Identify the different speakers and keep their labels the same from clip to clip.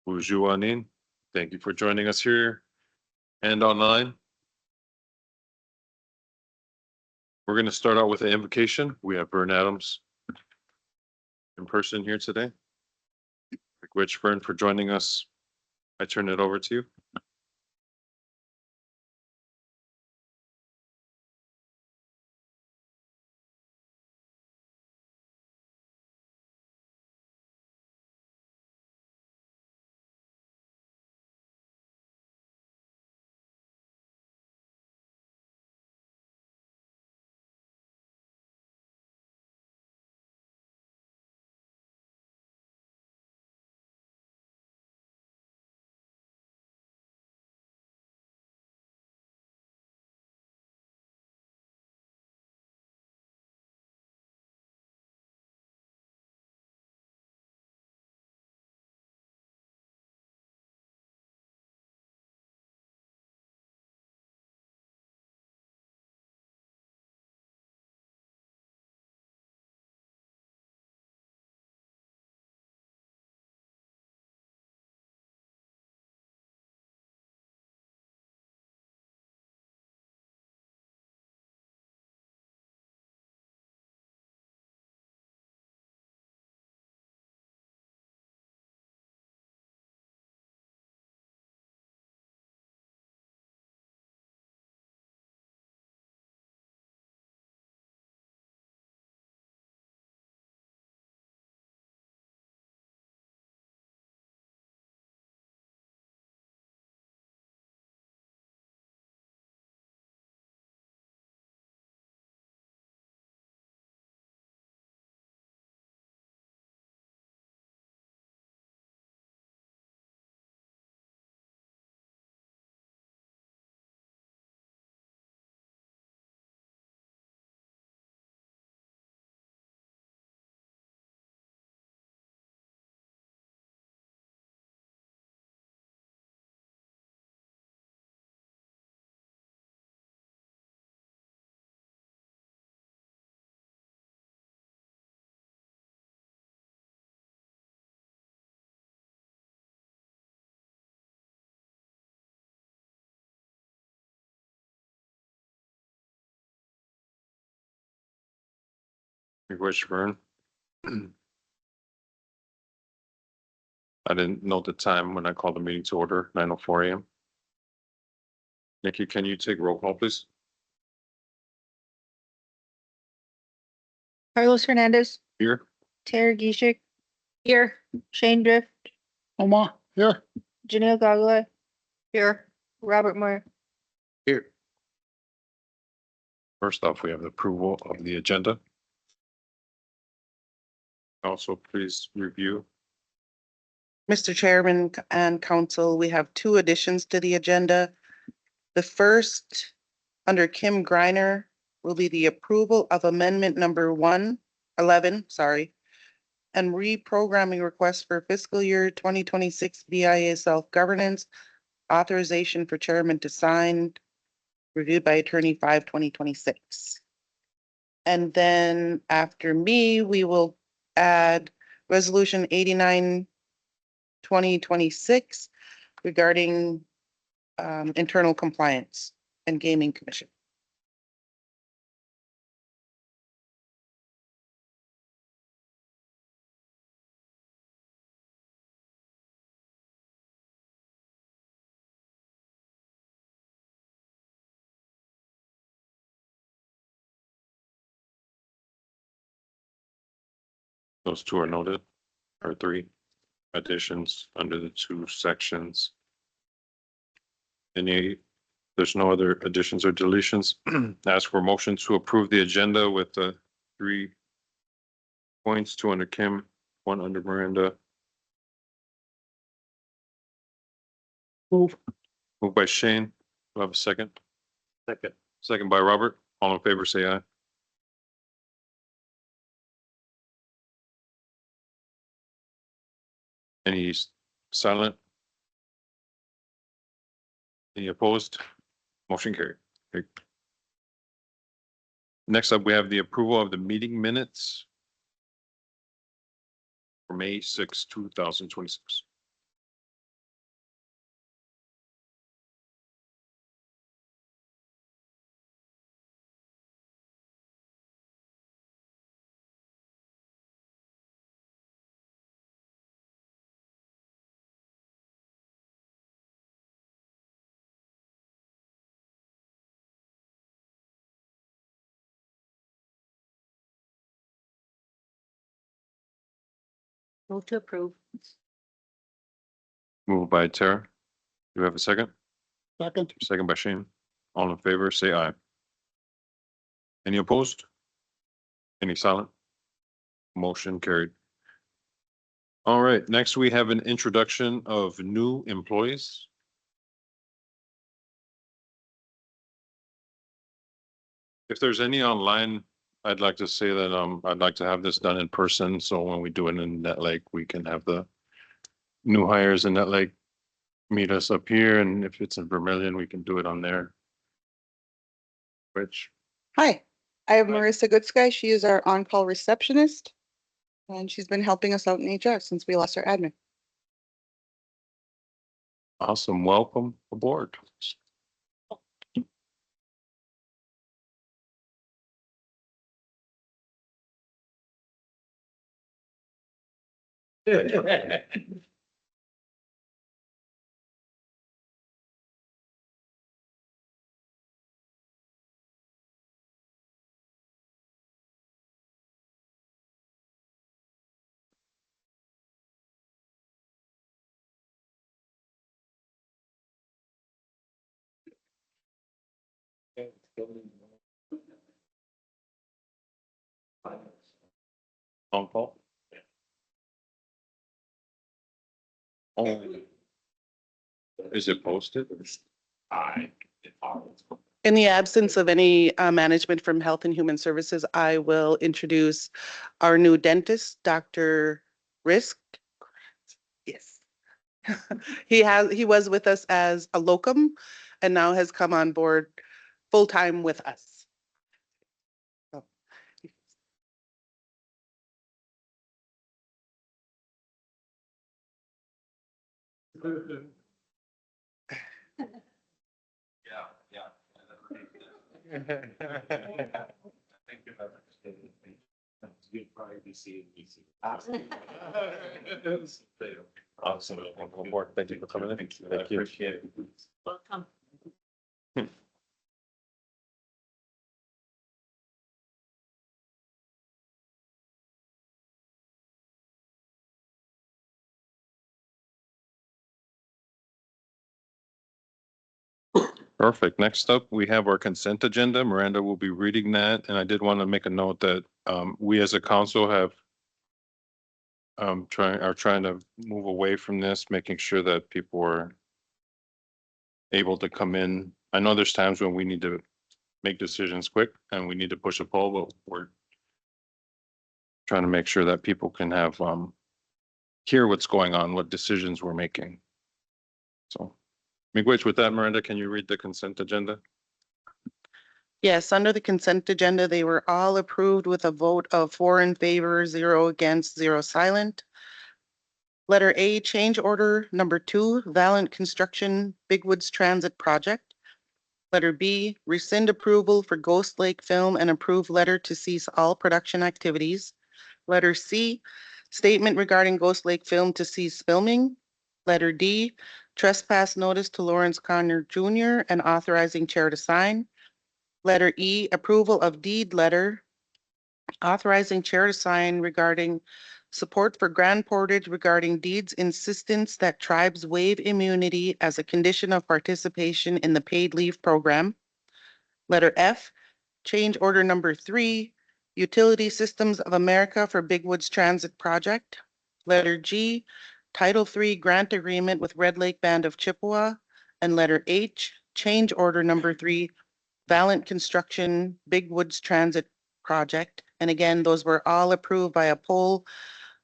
Speaker 1: Bonjour, Anin. Thank you for joining us here and online. We're going to start out with an invocation. We have Vern Adams in person here today. Which Vern for joining us. I turn it over to you. Which Vern. I didn't note the time when I called the meeting to order, 9:04 a.m. Nikki, can you take roll call, please?
Speaker 2: Carlos Hernandez,
Speaker 1: Here.
Speaker 2: Tara Gishik. Here. Shane Drift,
Speaker 3: Oma, here.
Speaker 2: Janelle Gagale. Here. Robert Moore.
Speaker 1: Here. First off, we have the approval of the agenda. Also, please review.
Speaker 4: Mr. Chairman and Council, we have two additions to the agenda. The first, under Kim Griner, will be the approval of amendment number 111, and reprogramming request for fiscal year 2026 BIA self-governance, authorization for chairman to sign, reviewed by attorney 5/2026. And then after me, we will add resolution 89/2026 regarding internal compliance and gaming commission.
Speaker 1: Those two are noted, or three additions under the two sections. There's no other additions or deletions. Ask for a motion to approve the agenda with the 3 points, 2 under Kim, 1 under Miranda.
Speaker 3: Move.
Speaker 1: Moved by Shane. Do I have a second? Second. Second by Robert. All in favor, say aye. Any silent? Any opposed? Motion carried. Okay. Next up, we have the approval of the meeting minutes. for May 6, 2026.
Speaker 2: Move to approve.
Speaker 1: Moved by Tara. Do we have a second?
Speaker 3: Second.
Speaker 1: Second by Shane. All in favor, say aye. Any opposed? Any silent? Motion carried. All right, next we have an introduction of new employees. If there's any online, I'd like to say that I'd like to have this done in person, so when we do it in Net Lake, we can have the new hires in Net Lake meet us up here, and if it's in Vermillion, we can do it on there. Which,
Speaker 5: Hi, I have
Speaker 1: Hi.
Speaker 5: Marissa Goodsky. She is our on-call receptionist. And she's been helping us out in HR since we lost our admin.
Speaker 1: awesome, welcome aboard. On call? Oh. Is it posted?
Speaker 4: In the absence of any management from Health and Human Services, I will introduce our new dentist, Dr. Risk. Yes. He was with us as a locum and now has come on board full-time with us. So,
Speaker 1: You'd probably be seeing me. Awesome. Welcome aboard. Thank you for coming in. Thank you. Appreciate it.
Speaker 2: Welcome.
Speaker 1: Perfect. Next up, we have our consent agenda. Miranda will be reading that, and I did want to make a note that we as a council have are trying to move away from this, making sure that people are able to come in. I know there's times when we need to make decisions quick and we need to push a poll, but we're trying to make sure that people can have hear what's going on, what decisions we're making. So, Miigwech, with that, Miranda, can you read the consent agenda?
Speaker 4: Yes, under the consent agenda, they were all approved with a vote of 4 in favor, 0 against, 0 silent. Letter A, change order number 2, Valiant Construction Big Woods Transit Project. Letter B, rescind approval for Ghost Lake Film and approve letter to cease all production activities. Letter C, statement regarding Ghost Lake Film to cease filming. Letter D, trespass notice to Lawrence Connor Jr. and authorizing chair to sign. Letter E, approval of deed letter authorizing chair to sign regarding support for Grand Portage regarding deeds insistence that tribes waive immunity as a condition of participation in the paid leave program. Letter F, change order number 3, Utility Systems of America for Big Woods Transit Project. Letter G, Title III grant agreement with Red Lake Band of Chippewa. And letter H, change order number 3, Valiant Construction Big Woods Transit Project. And again, those were all approved by a poll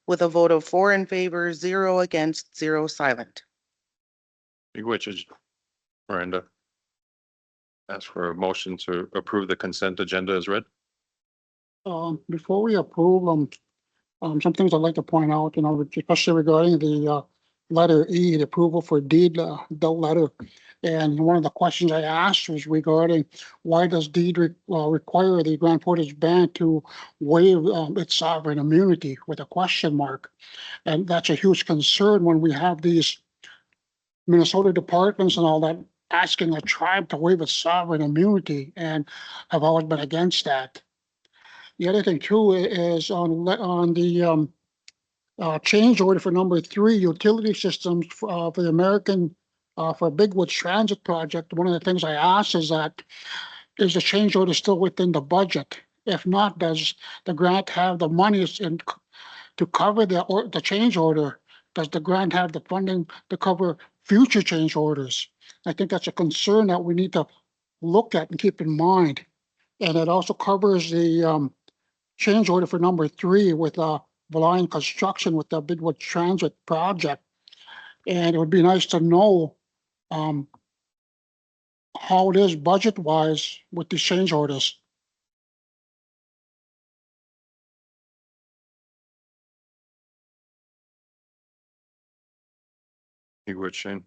Speaker 4: with a vote of 4 in favor, 0 against, 0 silent.
Speaker 1: Miigwech is Miranda. Ask for a motion to approve the consent agenda as read.
Speaker 3: Before we approve, some things I'd like to point out, especially regarding the letter E, the approval for deed, the letter. And one of the questions I asked was regarding why does deed require the Grand Portage Bank to waive its sovereign immunity with a question mark? And that's a huge concern when we have these Minnesota departments and all that asking a tribe to waive its sovereign immunity, and I've always been against that. The other thing too is on the change order for number 3, utility systems for the American for Big Woods Transit Project. One of the things I asked is is the change order still within the budget? If not, does the grant have the monies to cover the change order? Does the grant have the funding to cover future change orders? I think that's a concern that we need to look at and keep in mind. And it also covers the change order for number 3 with Valiant Construction with the Bigwood Transit project. And it would be nice to know how it is budget wise with these change orders.
Speaker 1: You would, Shane?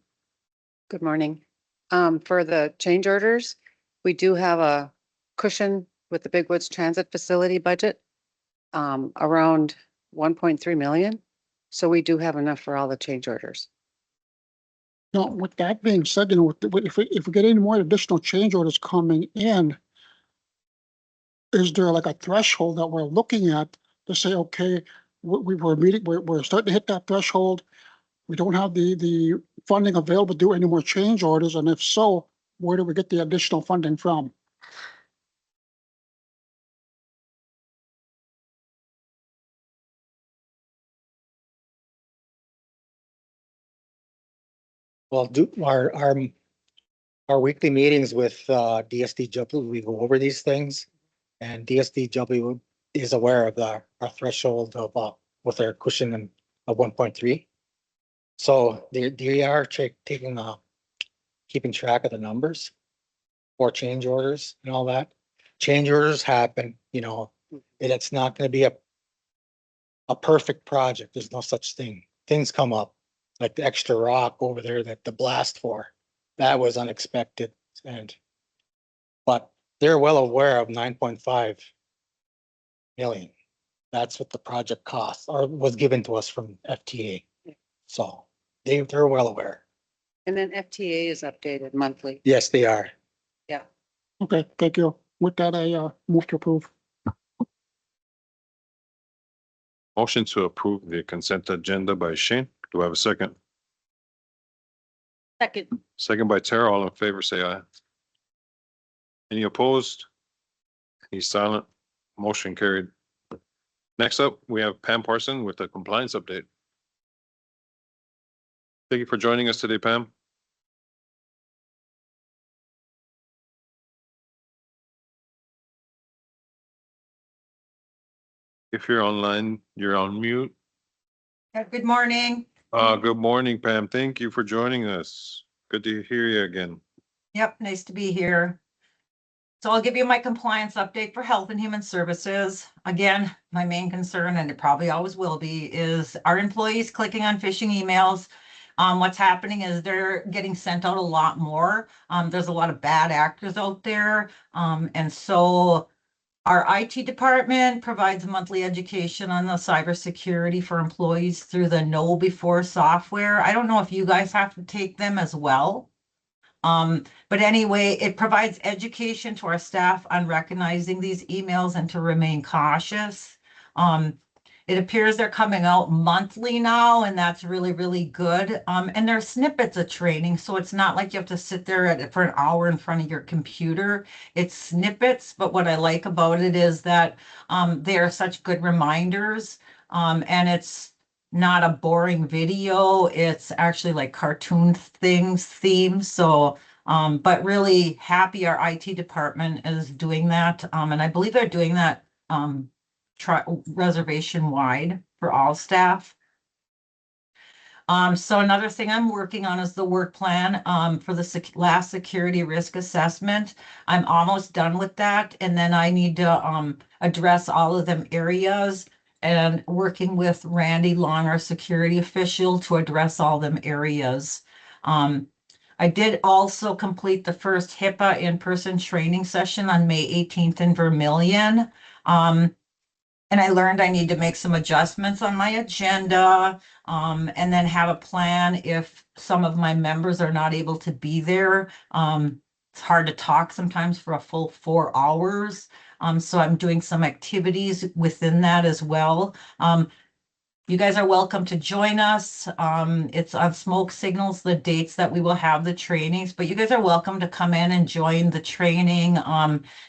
Speaker 2: Good morning. For the change orders, we do have a cushion with the Big Woods Transit Facility budget, around 1.3 million. So we do have enough for all the change orders.
Speaker 3: Now, with that being said, if we get any more additional change orders coming in, is there like a threshold that we're looking at to say, okay, we're starting to hit that threshold. We don't have the funding available to do any more change orders, and if so, where do we get the additional funding from?
Speaker 6: Well, our weekly meetings with DSDW, we go over these things. And DSDW is aware of our threshold of with our cushion of 1.3. So they are taking keeping track of the numbers for change orders and all that. Change orders happen, and it's not going to be a perfect project. There's no such thing. Things come up, like the extra rock over there that the blast for. That was unexpected, but they're well aware of 9.5 million. That's what the project costs or was given to us from FTA. So they're well aware.
Speaker 2: And then FTA is updated monthly.
Speaker 6: Yes, they are.
Speaker 2: Yeah.
Speaker 3: Okay, thank you. With that, I move to approve.
Speaker 1: Motion to approve the consent agenda by Shane. Do I have a second?
Speaker 2: Second.
Speaker 1: Second by Tara. All in favor, say aye. Any opposed? He's silent. Motion carried. Next up, we have Pam Parson with the compliance update. Thank you for joining us today, Pam. If you're online, you're on mute.
Speaker 7: Good morning.
Speaker 1: Good morning, Pam. Thank you for joining us. Good to hear you again.
Speaker 7: Yep, nice to be here. So I'll give you my compliance update for Health and Human Services. Again, my main concern, and it probably always will be, is our employees clicking on phishing emails. What's happening is they're getting sent out a lot more. There's a lot of bad actors out there. And so our IT department provides monthly education on the cybersecurity for employees through the Know Before software. I don't know if you guys have to take them as well. But anyway, it provides education to our staff on recognizing these emails and to remain cautious. It appears they're coming out monthly now, and that's really, really good. And they're snippets of training, so it's not like you have to sit there for an hour in front of your computer. It's snippets, but what I like about it is that they are such good reminders, and it's not a boring video. It's actually like cartoon themes. So, but really happy our IT department is doing that. And I believe they're doing that reservation wide for all staff. So another thing I'm working on is the work plan for the last security risk assessment. I'm almost done with that. And then I need to address all of them areas and working with Randy Long, our security official, to address all them areas. I did also complete the first HIPAA in-person training session on May 18th in Vermillion. And I learned I need to make some adjustments on my agenda, and then have a plan if some of my members are not able to be there. It's hard to talk sometimes for a full 4 hours. So I'm doing some activities within that as well. You guys are welcome to join us. It's on Smoke Signals, the dates that we will have the trainings, but you guys are welcome to come in and join the training,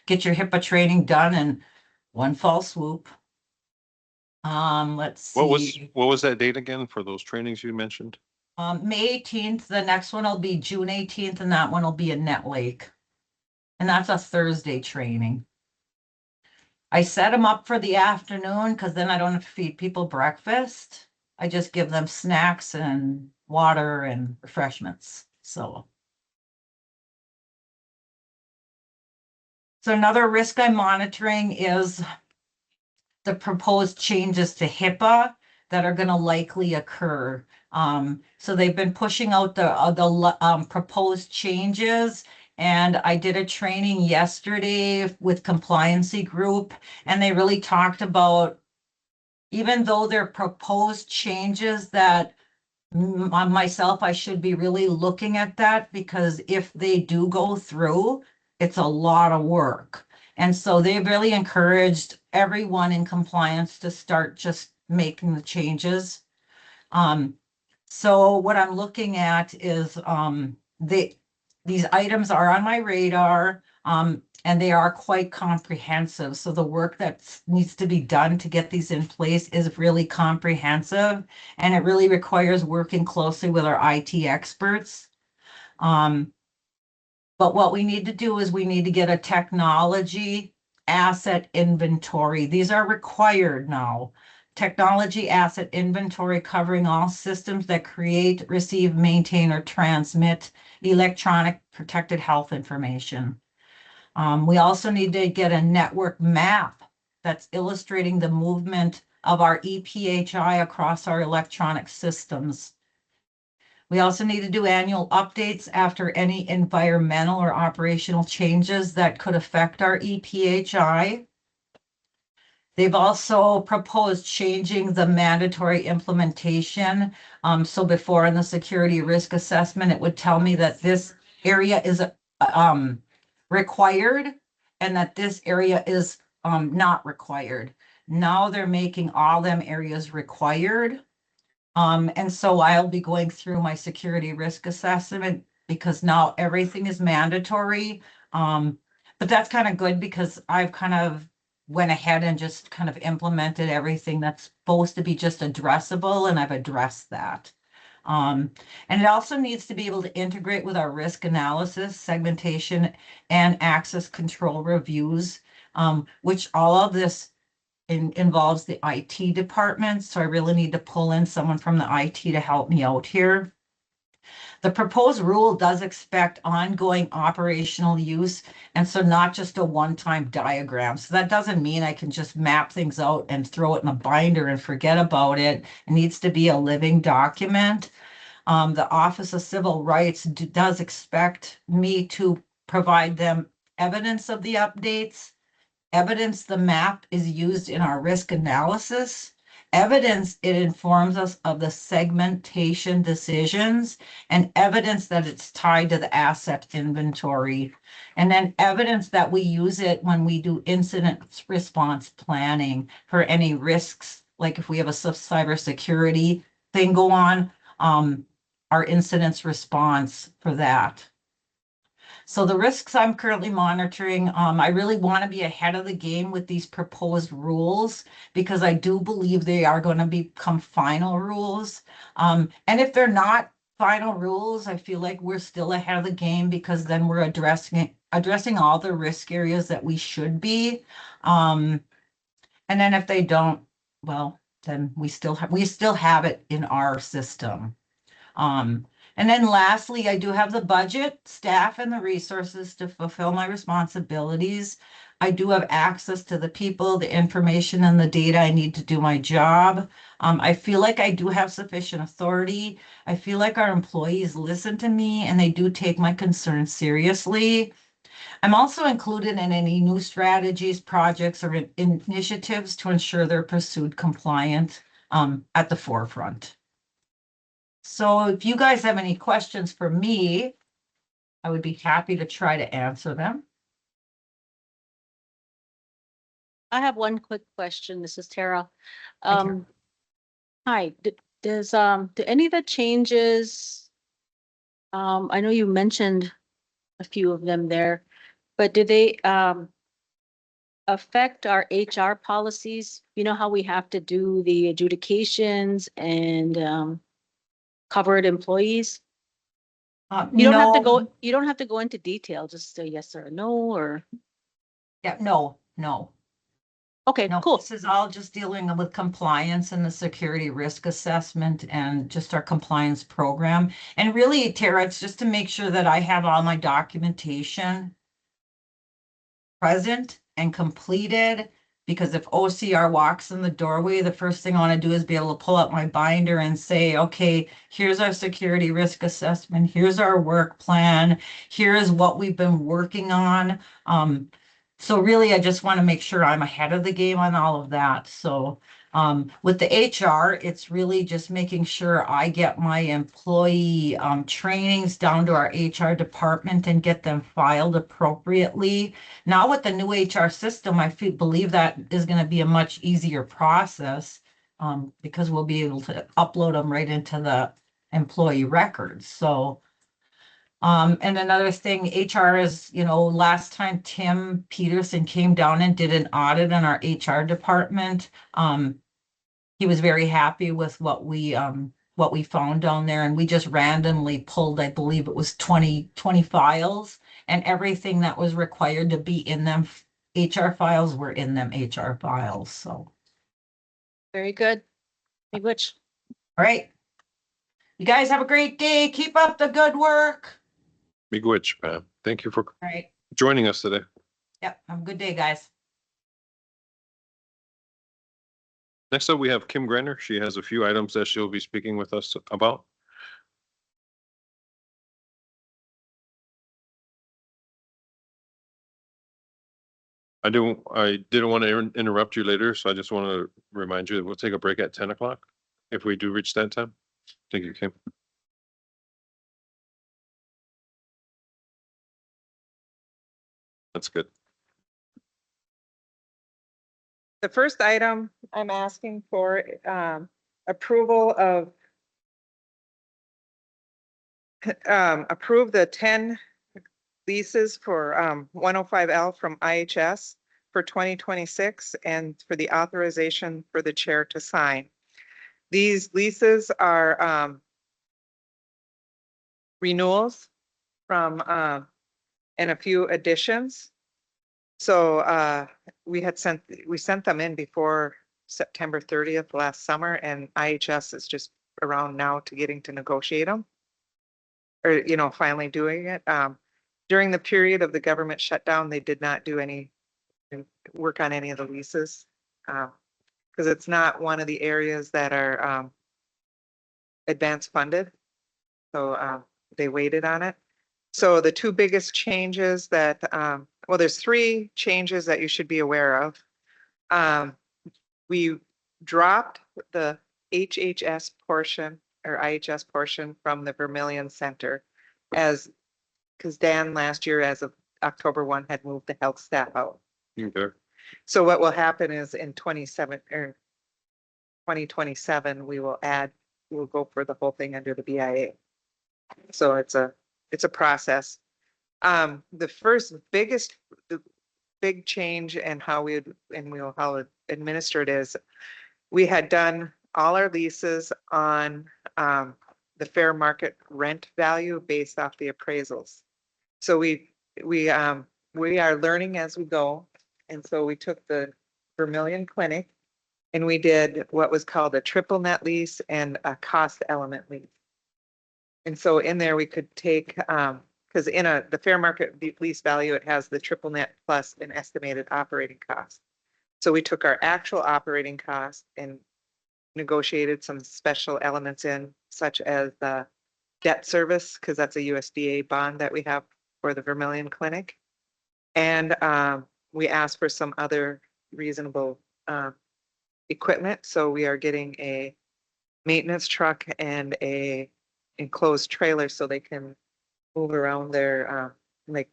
Speaker 7: get your HIPAA training done in one fall swoop. Let's see.
Speaker 1: What was that date again for those trainings you mentioned?
Speaker 7: May 18th, the next one will be June 18th, and that one will be in Net Lake. And that's a Thursday training. I set them up for the afternoon because then I don't have to feed people breakfast. I just give them snacks and water and refreshments. So another risk I'm monitoring is the proposed changes to HIPAA that are going to likely occur. So they've been pushing out the proposed changes. And I did a training yesterday with Compliancy Group, and they really talked about, even though they're proposed changes, that on myself, I should be really looking at that, because if they do go through, it's a lot of work. And so they've really encouraged everyone in compliance to start just making the changes. So what I'm looking at is these items are on my radar, and they are quite comprehensive. So the work that needs to be done to get these in place is really comprehensive, and it really requires working closely with our IT experts. But what we need to do is we need to get a technology asset inventory. These are required now. Technology asset inventory covering all systems that create, receive, maintain, or transmit electronic protected health information. We also need to get a network map that's illustrating the movement of our EPHI across our electronic systems. We also need to do annual updates after any environmental or operational changes that could affect our EPHI. They've also proposed changing the mandatory implementation. So before in the security risk assessment, it would tell me that this area is required and that this area is not required. Now they're making all them areas required. And so I'll be going through my security risk assessment because now everything is mandatory. But that's kind of good because I've kind of went ahead and just kind of implemented everything that's supposed to be just addressable, and I've addressed that. And it also needs to be able to integrate with our risk analysis, segmentation, and access control reviews, which all of this involves the IT department. So I really need to pull in someone from the IT to help me out here. The proposed rule does expect ongoing operational use, and so not just a one-time diagram. So that doesn't mean I can just map things out and throw it in a binder and forget about it. It needs to be a living document. The Office of Civil Rights does expect me to provide them evidence of the updates, evidence the map is used in our risk analysis, evidence it informs us of the segmentation decisions, and evidence that it's tied to the asset inventory, and then evidence that we use it when we do incident response planning for any risks, like if we have a cybersecurity thing go on, our incidents response for that. So the risks I'm currently monitoring, I really want to be ahead of the game with these proposed rules because I do believe they are going to become final rules. And if they're not final rules, I feel like we're still ahead of the game because then we're addressing all the risk areas that we should be. And then if they don't, well, then we still have it in our system. And then lastly, I do have the budget, staff, and the resources to fulfill my responsibilities. I do have access to the people, the information and the data I need to do my job. I feel like I do have sufficient authority. I feel like our employees listen to me and they do take my concerns seriously. I'm also included in any new strategies, projects, or initiatives to ensure they're pursued compliant at the forefront. So if you guys have any questions for me, I would be happy to try to answer them.
Speaker 8: I have one quick question. This is Tara.
Speaker 7: Hi, Tara.
Speaker 8: Hi, do any of the changes, I know you mentioned a few of them there, but do they, affect our HR policies? You know how we have to do the adjudications and, covered employees? You don't have to
Speaker 7: No,
Speaker 8: go, you don't have to go into detail, just a yes or a no, or,
Speaker 7: yeah, no.
Speaker 8: okay,
Speaker 7: No,
Speaker 8: cool.
Speaker 7: this is all just dealing with compliance and the security risk assessment and just our compliance program. And really, Tara, it's just to make sure that I have all my documentation present and completed. Because if OCR walks in the doorway, the first thing I want to do is be able to pull up my binder and say, okay, here's our security risk assessment. Here's our work plan. Here is what we've been working on. So really, I just want to make sure I'm ahead of the game on all of that. So with the HR, it's really just making sure I get my employee trainings down to our HR department and get them filed appropriately. Now with the new HR system, I believe that is going to be a much easier process because we'll be able to upload them right into the employee records. So and another thing, HR is, last time Tim Peterson came down and did an audit on our HR department. He was very happy with what we found down there, and we just randomly pulled, I believe it was 20 files, and everything that was required to be in them HR files were in them HR files. So,
Speaker 8: Very good. Hey, Butch.
Speaker 7: all right. You guys have a great day. Keep up the good work.
Speaker 1: Miigwech, Pam. Thank you for
Speaker 7: All right.
Speaker 1: joining us today.
Speaker 7: Yep. Have a good day, guys.
Speaker 1: Next up, we have Kim Greiner. She has a few items that she'll be speaking with us about. I didn't want to interrupt you later, so I just want to remind you that we'll take a break at 10 o'clock if we do reach that time. Thank you, Kim. That's good.
Speaker 9: The first item I'm asking for approval of approve the 10 leases for 105L from IHS for 2026 and for the authorization for the chair to sign. These leases are renewals from and a few additions. So we sent them in before September 30th last summer, and IHS is just around now to getting to negotiate them. Or, finally doing it. During the period of the government shutdown, they did not do any work on any of the leases. Because it's not one of the areas that are advance funded. So they waited on it. So the two biggest changes that, well, there's three changes that you should be aware of. We dropped the HHS portion or IHS portion from the Vermillion Center because Dan last year, as of October 1, had moved the health staff out.
Speaker 1: Okay.
Speaker 9: So what will happen is in 2027, we'll go for the whole thing under the BIA. So it's a process. The first big change in how how administer it is, we had done all our leases on the fair market rent value based off the appraisals. So we are learning as we go. And so we took the Vermillion Clinic and we did what was called a triple net lease and a cost element lease. And so in there we could take, because because in the fair market lease value, it has the triple net plus an estimated operating cost. So we took our actual operating cost and negotiated some special elements in, such as the debt service, because that's a USDA bond that we have for the Vermilion Clinic. And we asked for some other reasonable equipment. So we are getting a maintenance truck and a enclosed trailer so they can move around their like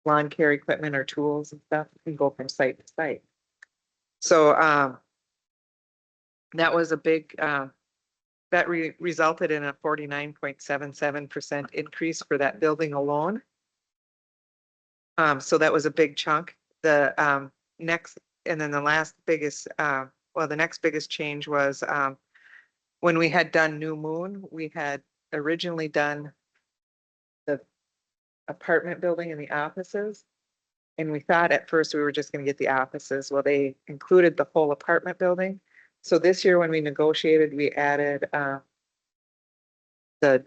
Speaker 9: lawn care equipment or tools and stuff and go from site to site. So that was a big that resulted in a 49.77% increase for that building alone. So that was a big chunk. The next, and then the last biggest, well, the next biggest change was when we had done New Moon, we had originally done the apartment building and the offices. And we thought at first we were just going to get the offices. Well, they included the whole apartment building. So this year when we negotiated, we added the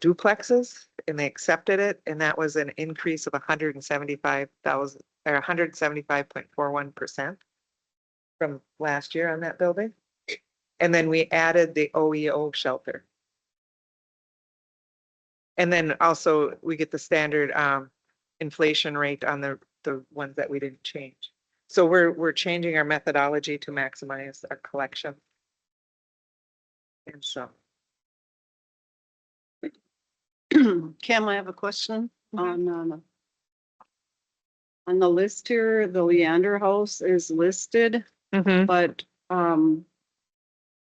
Speaker 9: duplexes and they accepted it. And that was an increase of 175,000 or 175.41% from last year on that building. And then we added the OEO shelter. And then also we get the standard inflation rate on the ones that we didn't change. So we're changing our methodology to maximize our collection. And so.
Speaker 2: Kim, I have a question on the list here. The Leander House is listed, but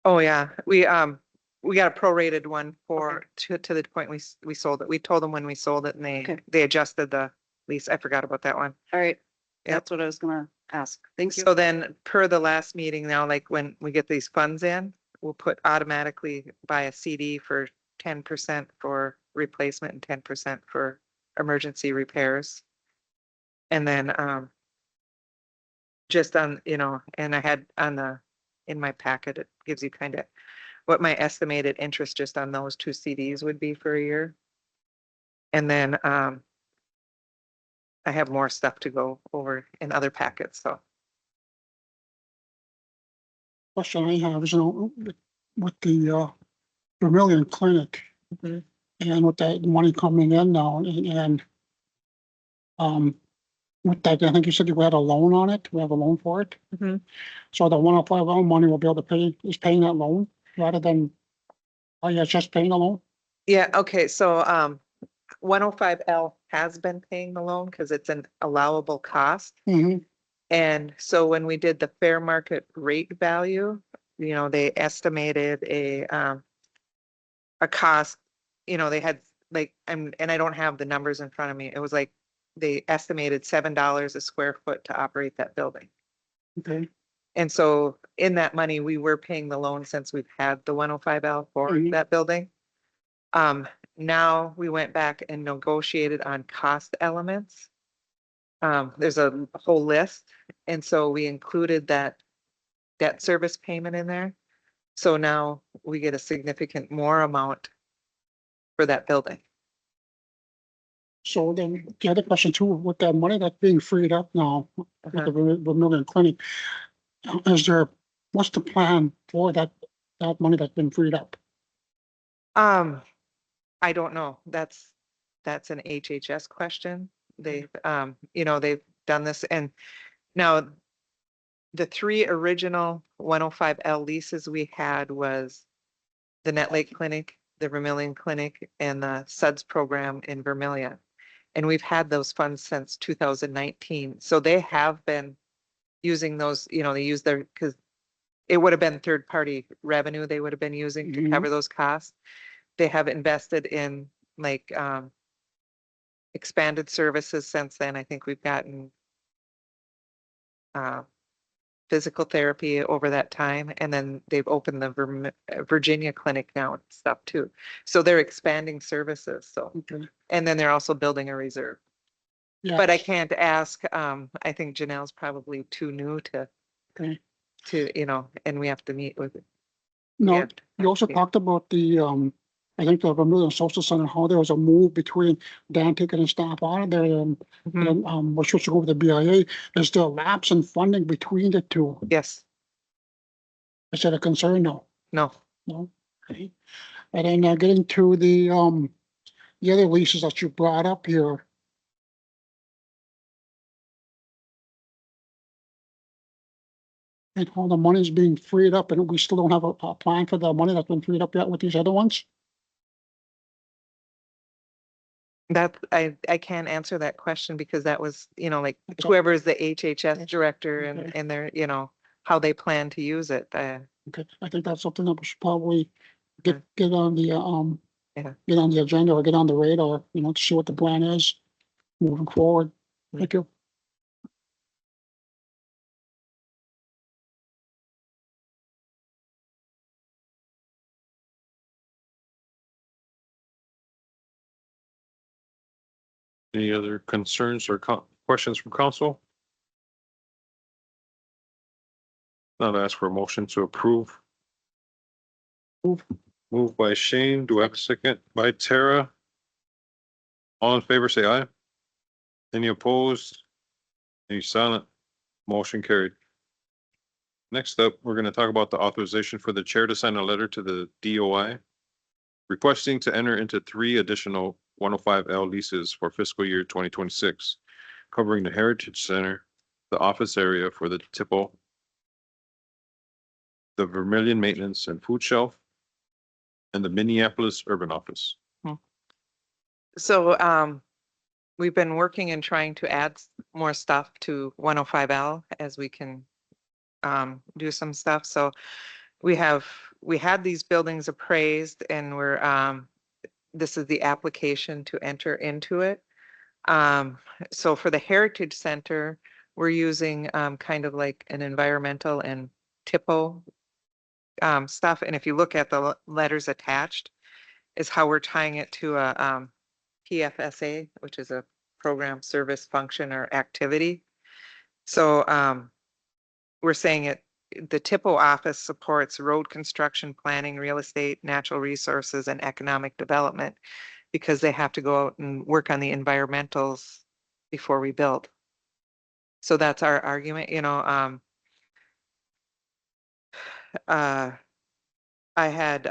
Speaker 9: Oh, yeah, we got a prorated one for to the point we sold it. We told them when we sold it and they adjusted the lease. I forgot about that one.
Speaker 2: all right,
Speaker 9: Yep.
Speaker 2: that's what I was gonna ask. Thank you.
Speaker 9: So then per the last meeting now, like when we get these funds in, we'll put automatically buy a CD for 10% for replacement and 10% for emergency repairs. And then just on, you know, and I had on in my packet, it gives you kind of what my estimated interest just on those two CDs would be for a year. And then I have more stuff to go over in other packets, so.
Speaker 3: Question I have is, you know, with the Vermilion Clinic and with that money coming in now and with that, I think you said you had a loan on it. We have a loan for it. So the 105 loan money will be able to pay, is paying that loan rather than, oh yeah, it's just paying the loan?
Speaker 9: Yeah, okay, so 105L has been paying the loan because it's an allowable cost. And so when we did the fair market rate value, you know, they estimated a cost, you know, they had like, and I don't have the numbers in front of me. It was like, they estimated $7 a square foot to operate that building.
Speaker 3: Okay.
Speaker 9: And so in that money, we were paying the loan since we've had the 105L for that building. Now we went back and negotiated on cost elements. There's a whole list. And so we included that debt service payment in there. So now we get a significant more amount for that building.
Speaker 3: So then the other question too, with that money that's being freed up now with the Vermilion Clinic, is there, what's the plan for that money that's been freed up?
Speaker 9: I don't know. That's an HHS question. They've, you know, they've done this and now the three original 105L leases we had was the Net Lake Clinic, the Vermilion Clinic, and the SUDS program in Vermilion. And we've had those funds since 2019. So they have been using those, you know, they use their, because it would have been third-party revenue they would have been using to cover those costs. They have invested in like expanded services since then. I think we've gotten physical therapy over that time. And then they've opened the Virginia clinic now and stuff too. So they're expanding services. So, and then they're also building a reserve.
Speaker 3: Yeah.
Speaker 9: But I can't ask, I think Janelle's probably too new to, you know, and we have to meet with it.
Speaker 3: No,
Speaker 9: Yeah.
Speaker 3: you also talked about the I think the Vermillion Social Center, how there was a move between Dan taking his staff out of there and
Speaker 9: Mhm.
Speaker 3: then, we're supposed to go with the BIA. Is there a lapse in funding between the two?
Speaker 9: Yes,
Speaker 3: Is that a concern? No,
Speaker 9: no.
Speaker 3: no. Okay. And then getting to the other leases that you brought up here. And all the money's being freed up and we still don't have a plan for the money that's been freed up yet with these other ones?
Speaker 9: That, I can't answer that question because that was, like
Speaker 3: Okay.
Speaker 9: whoever is the HHS director
Speaker 3: Okay.
Speaker 9: and their, how they plan to use it.
Speaker 3: Okay, I think that's something that we should probably
Speaker 9: Okay.
Speaker 3: get on the,
Speaker 9: Yeah.
Speaker 3: get on the agenda or get on the radar, to see what the plan is moving forward. Thank you.
Speaker 1: Any other concerns or questions from council? Not ask for a motion to approve. Moved by Shane. Do I have a second? By Tara. All in favor, say aye. Any opposed? Any silent? Motion carried. Next up, we're going to talk about the authorization for the chair to sign a letter to the DOI requesting to enter into 3 additional 105L leases for fiscal year 2026, covering the Heritage Center, the office area for the Chippewa, the Vermillion Maintenance and Food Shelf, and the Minneapolis Urban Office.
Speaker 9: So, we've been working and trying to add more stuff to 105L as we can do some stuff. So we had these buildings appraised and this is the application to enter into it. So for the Heritage Center, we're using kind of like an environmental and TIPO stuff. And if you look at the letters attached, is how we're tying it to a PFSA, which is a program, service, function, or activity. So we're saying the TIPO office supports road construction, planning, real estate, natural resources, and economic development because they have to go out and work on the environmentals before we build. So that's our argument, I had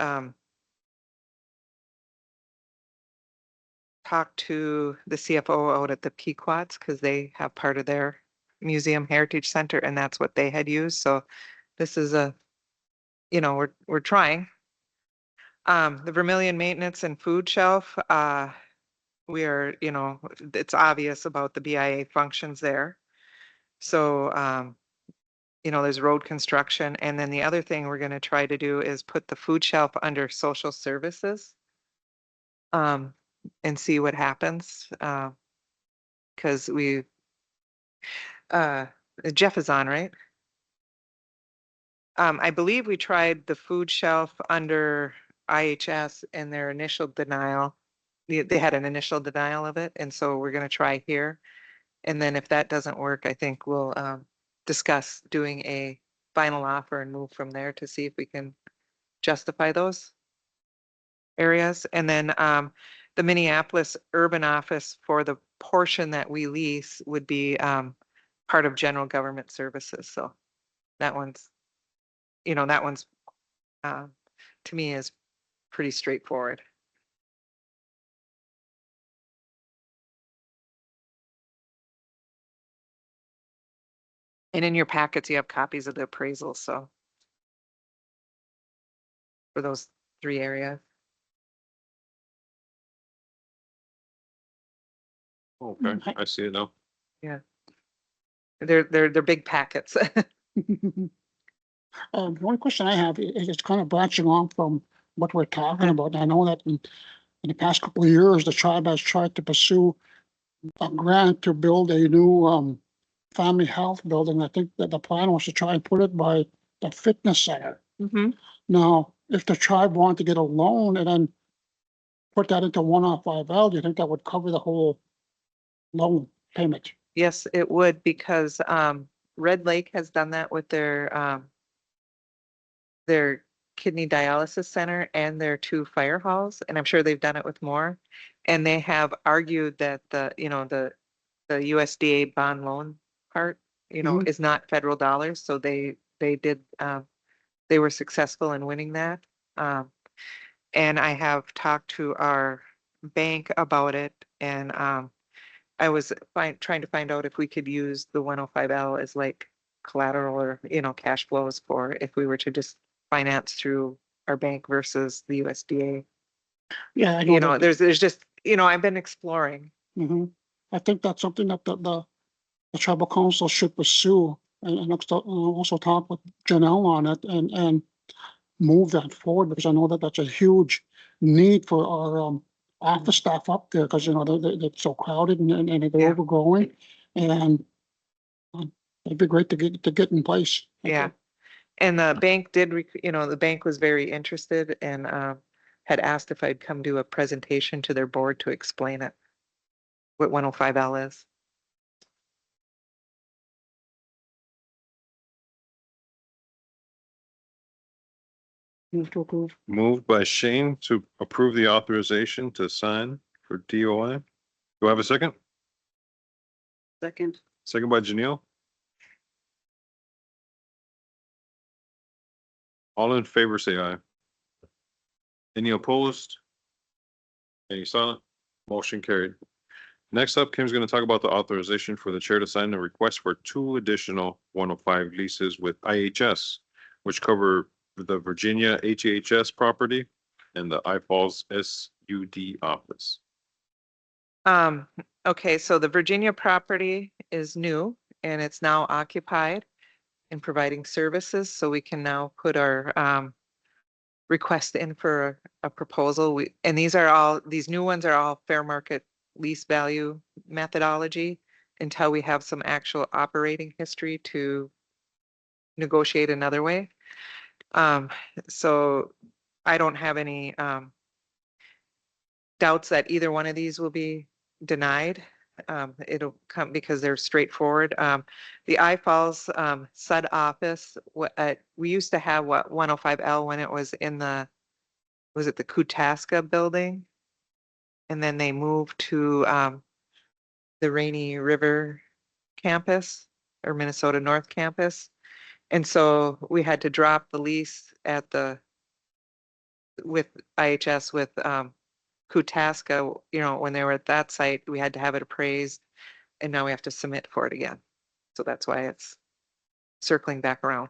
Speaker 9: talked to the CFO out at the Pequots because they have part of their museum heritage center and that's what they had used. So this is we're trying. The Vermillion Maintenance and Food Shelf, we are, it's obvious about the BIA functions there. So, there's road construction. And then the other thing we're going to try to do is put the food shelf under social services and see what happens. Because Jeff is on, right? I believe we tried the food shelf under IHS and their initial denial. They had an initial denial of it. And so we're going to try here. And then if that doesn't work, I think we'll discuss doing a final offer and move from there to see if we can justify those areas. And then the Minneapolis urban office for the portion that we lease would be part of general government services. So that one's, to me is pretty straightforward. And in your packets, you have copies of the appraisal, so for those 3 areas.
Speaker 1: Okay, I see it now.
Speaker 9: Yeah. They're big packets.
Speaker 3: One question I have is it's kind of branching off from what we're talking about. I know that in the past couple of years, the tribe has tried to pursue a grant to build a new family health building. I think that the plan was to try and put it by the fitness center.
Speaker 9: Mhm.
Speaker 3: Now, if the tribe wanted to get a loan and then put that into 105L, do you think that would cover the whole loan payment?
Speaker 9: Yes, it would because Red Lake has done that with their kidney dialysis center and their 2 fire halls, and I'm sure they've done it with more. And they have argued that the USDA bond loan part,
Speaker 3: Mhm.
Speaker 9: is not federal dollars, so they were successful in winning that. And I have talked to our bank about it, and I was trying to find out if we could use the 105L as like collateral or, cash flows for if we were to just finance through our bank versus the USDA.
Speaker 3: Yeah, I know that.
Speaker 9: There's just, I've been exploring.
Speaker 3: Mhm. I think that's something that the tribal council should pursue and also talk with Janelle on it and move that forward, because I know that that's a huge need for our office staff up there, because they're so crowded and they're
Speaker 9: Yeah.
Speaker 3: overgrowing, and it'd be great to get in place.
Speaker 9: Yeah. And the bank the bank was very interested and had asked if I'd come do a presentation to their board to explain it, what 105L is.
Speaker 3: Move to approve.
Speaker 1: Moved by Shane to approve the authorization to sign for DOI. Do I have a second?
Speaker 2: Second.
Speaker 1: Second by Janelle. All in favor, say aye. Any opposed? Any silent? Motion carried. Next up, Kim's going to talk about the authorization for the chair to sign the request for 2 additional 105 leases with IHS, which cover the Virginia HHS property and the I Falls SUD office.
Speaker 9: Okay, so the Virginia property is new and it's now occupied and providing services, so we can now put our request in for a proposal. And these new ones are all fair market lease value methodology until we have some actual operating history to negotiate another way. So I don't have any doubts that either one of these will be denied. It'll come because they're straightforward. The I Falls SUD office, we used to have 105L when it was was it the Kutaska building? And then they moved to the Rainy River campus or Minnesota North campus. And so we had to drop the lease with IHS with Kutaska, when they were at that site, we had to have it appraised and now we have to submit for it again. So that's why it's circling back around.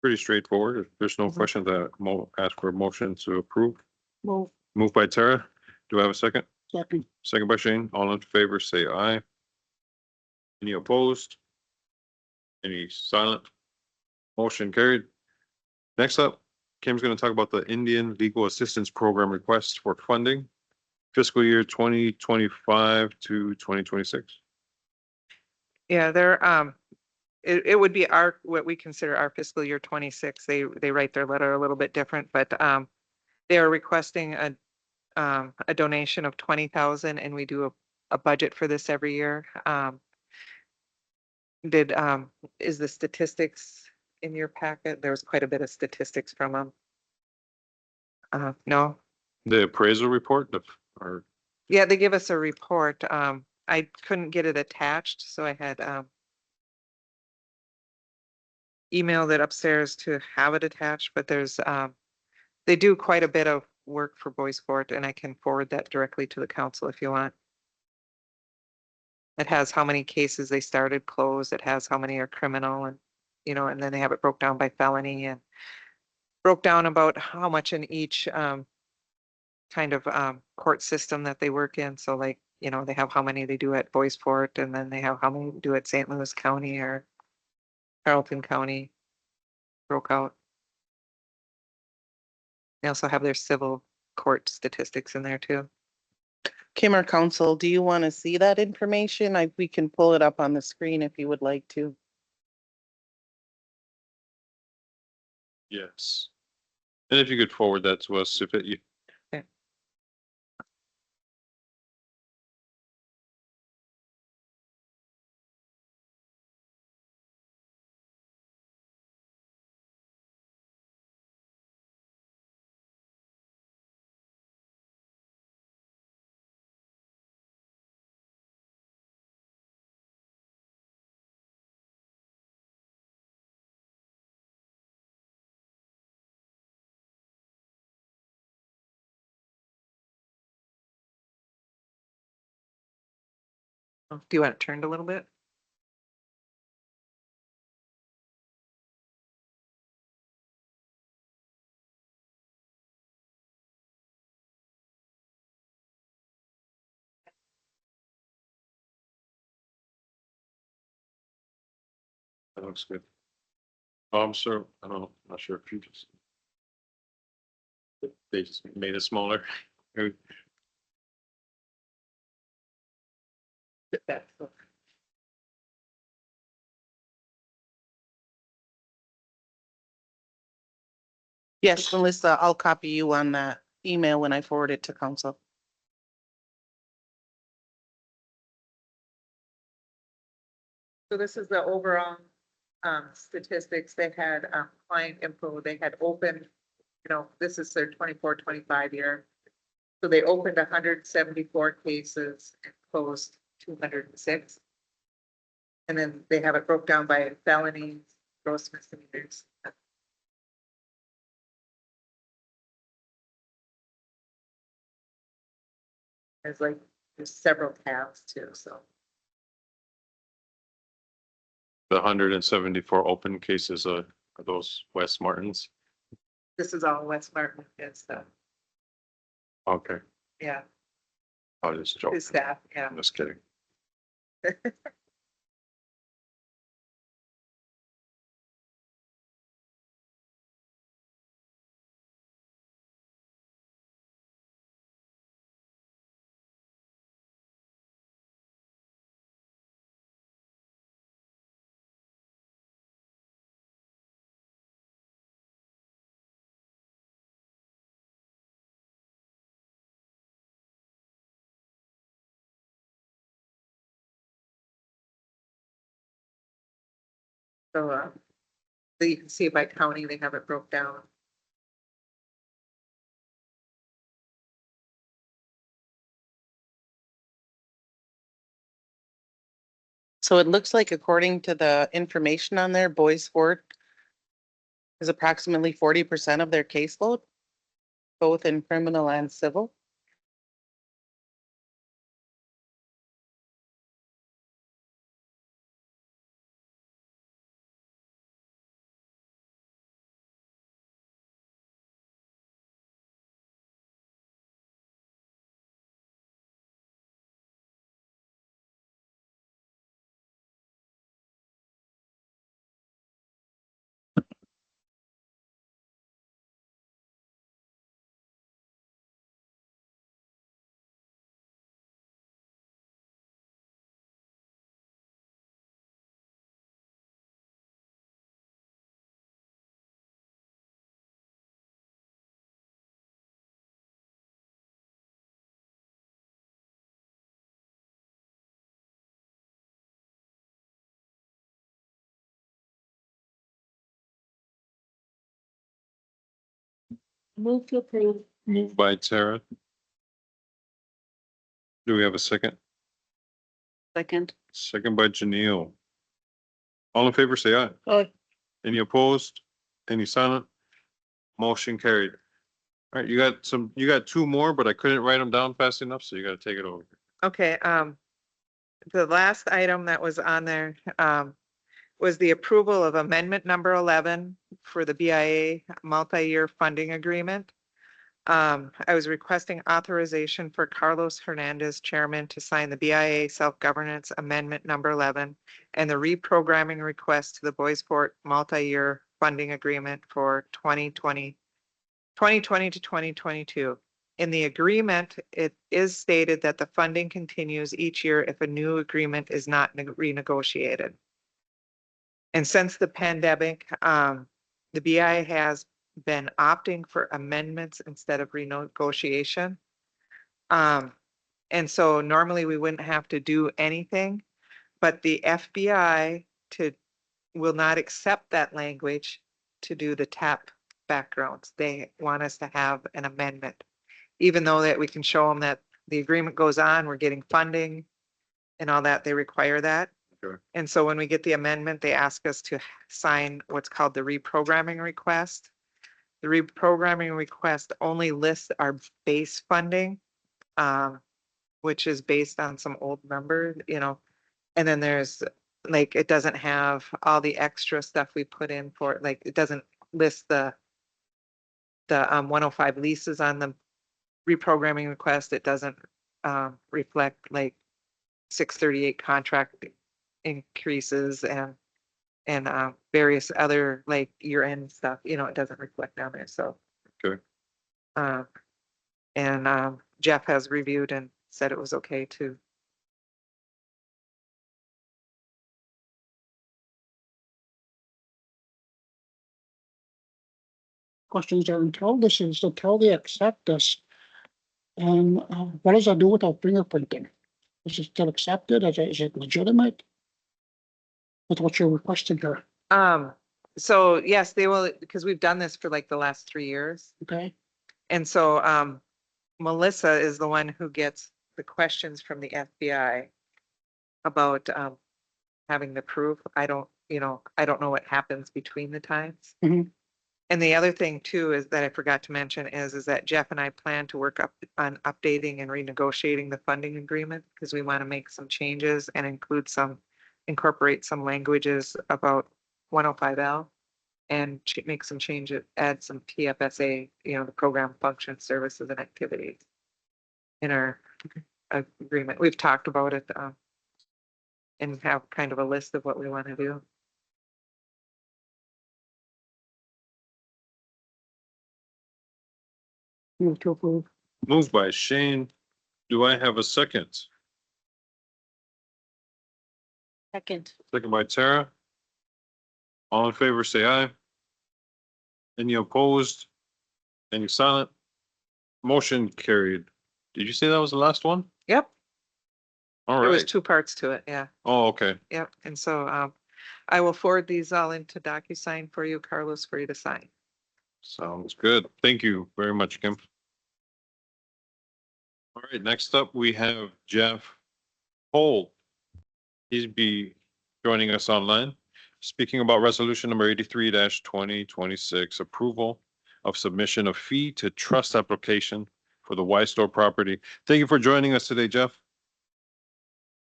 Speaker 1: Pretty straightforward. If there's no
Speaker 9: Mhm.
Speaker 1: questions, ask for a motion to approve.
Speaker 3: Move.
Speaker 1: Moved by Tara. Do I have a second?
Speaker 3: Second.
Speaker 1: Second by Shane. All in favor, say aye. Any opposed? Any silent? Motion carried. Next up, Kim's going to talk about the Indian Legal Assistance Program request for funding fiscal year 2025 to 2026.
Speaker 9: Yeah, it would be what we consider our fiscal year 26. They write their letter a little bit different, but they are requesting a donation of 20,000, and we do a budget for this every year. Is the statistics in your packet? There was quite a bit of statistics from them. No?
Speaker 1: The appraisal report, or
Speaker 9: Yeah, they give us a report. I couldn't get it attached, so I had emailed it upstairs to have it attached, but they do quite a bit of work for Boys Fort, and I can forward that directly to the council if you want. It has how many cases they started closed, it has how many are criminal, and and then they have it broke down by felony and broke down about how much in each kind of court system that they work in. So like, they have how many they do at Boys Fort, and then they have how many do at St. Louis County or Carleton County broke out. They also have their civil court statistics in there too.
Speaker 4: Kim or council, do you want to see that information? We can pull it up on the screen if you would like to.
Speaker 1: yes. And if you could forward that to us, if it,
Speaker 9: Do you want it turned a little bit?
Speaker 1: That looks good. Sir, I don't know, not sure if you just. They just made it smaller.
Speaker 4: Yes, Melissa, I'll copy you on that email when I forward it to council.
Speaker 9: So this is the overall statistics. They had client info, they had opened, this is their 24-25 year. So they opened 174 cases and closed 206. And then they have it broke down by felonies, gross misdemeanors. There's several tabs too, so.
Speaker 1: The 174 open cases are those West Martins?
Speaker 9: This is all West Martin and stuff.
Speaker 1: Okay,
Speaker 9: Yeah,
Speaker 1: I'll just joke.
Speaker 9: his staff, yeah.
Speaker 1: I'm just kidding.
Speaker 9: So you can see by county, they have it broke down.
Speaker 4: So it looks like according to the information on there, Boys Fort is approximately 40% of their caseload, both in criminal and civil.
Speaker 8: Move to approve.
Speaker 1: Moved by Tara. Do we have a second?
Speaker 2: Second.
Speaker 1: Second by Janelle. All in favor, say aye.
Speaker 2: Aye.
Speaker 1: Any opposed? Any silent? Motion carried. All right, you got two more, but I couldn't write them down fast enough, so you gotta take it over.
Speaker 9: Okay, the last item that was on there, was the approval of amendment number 11 for the BIA multi-year funding agreement. I was requesting authorization for Carlos Hernandez, chairman, to sign the BIA self-governance amendment number 11 and the reprogramming request to the Boys Fort multi-year funding agreement for 2020 to 2022. In the agreement, it is stated that the funding continues each year if a new agreement is not renegotiated. And since the pandemic, the BI has been opting for amendments instead of renegotiation. And so normally we wouldn't have to do anything, but the FBI will not accept that language to do the TAP backgrounds. They want us to have an amendment, even though that we can show them that the agreement goes on, we're getting funding and all that, they require that.
Speaker 1: Sure.
Speaker 9: And so when we get the amendment, they ask us to sign what's called the reprogramming request. The reprogramming request only lists our base funding. which is based on some old number, you know. And then there's like, it doesn't have all the extra stuff we put in for, it. Like, it doesn't list the 105 leases on the reprogramming request. It doesn't reflect like 638 contract increases and various other like year-end stuff, you know, it doesn't reflect down there, so.
Speaker 1: Okay.
Speaker 9: And Jeff has reviewed and said it was okay too.
Speaker 3: Questions are until this is until they accept this. And what does that do with our fingerprinting? Is it still accepted? Is it legitimate? With what you're requesting here,
Speaker 9: So yes, they will, because we've done this for like the last 3 years.
Speaker 3: okay?
Speaker 9: And so Melissa is the one who gets the questions from the FBI about having the proof. I don't know what happens between the times.
Speaker 3: Mhm.
Speaker 9: And the other thing too is that I forgot to mention is that Jeff and I plan to work on updating and renegotiating the funding agreement because we want to make some changes and incorporate some languages about 105L and make some changes, add some TFSA, you know, the program function services and activities in our agreement. We've talked about it and have kind of a list of what we want to do.
Speaker 3: Move to approve.
Speaker 1: Moved by Shane. Do I have a second?
Speaker 8: Second.
Speaker 1: Second by Tara. All in favor, say aye. Any opposed? Any silent? Motion carried. Did you say that was the last one?
Speaker 9: Yep,
Speaker 1: All
Speaker 9: there was
Speaker 1: right.
Speaker 9: 2 parts to it. Yeah.
Speaker 1: Oh, okay.
Speaker 9: Yep. And so I will forward these all into DocuSign for you, Carlos, for you to sign.
Speaker 1: Sounds good. Thank you very much, Kim. All right, next up, we have Jeff Holt. He's be joining us online, speaking about resolution number 83-2026, approval of submission of fee to trust application for the Y Store property. Thank you for joining us today, Jeff.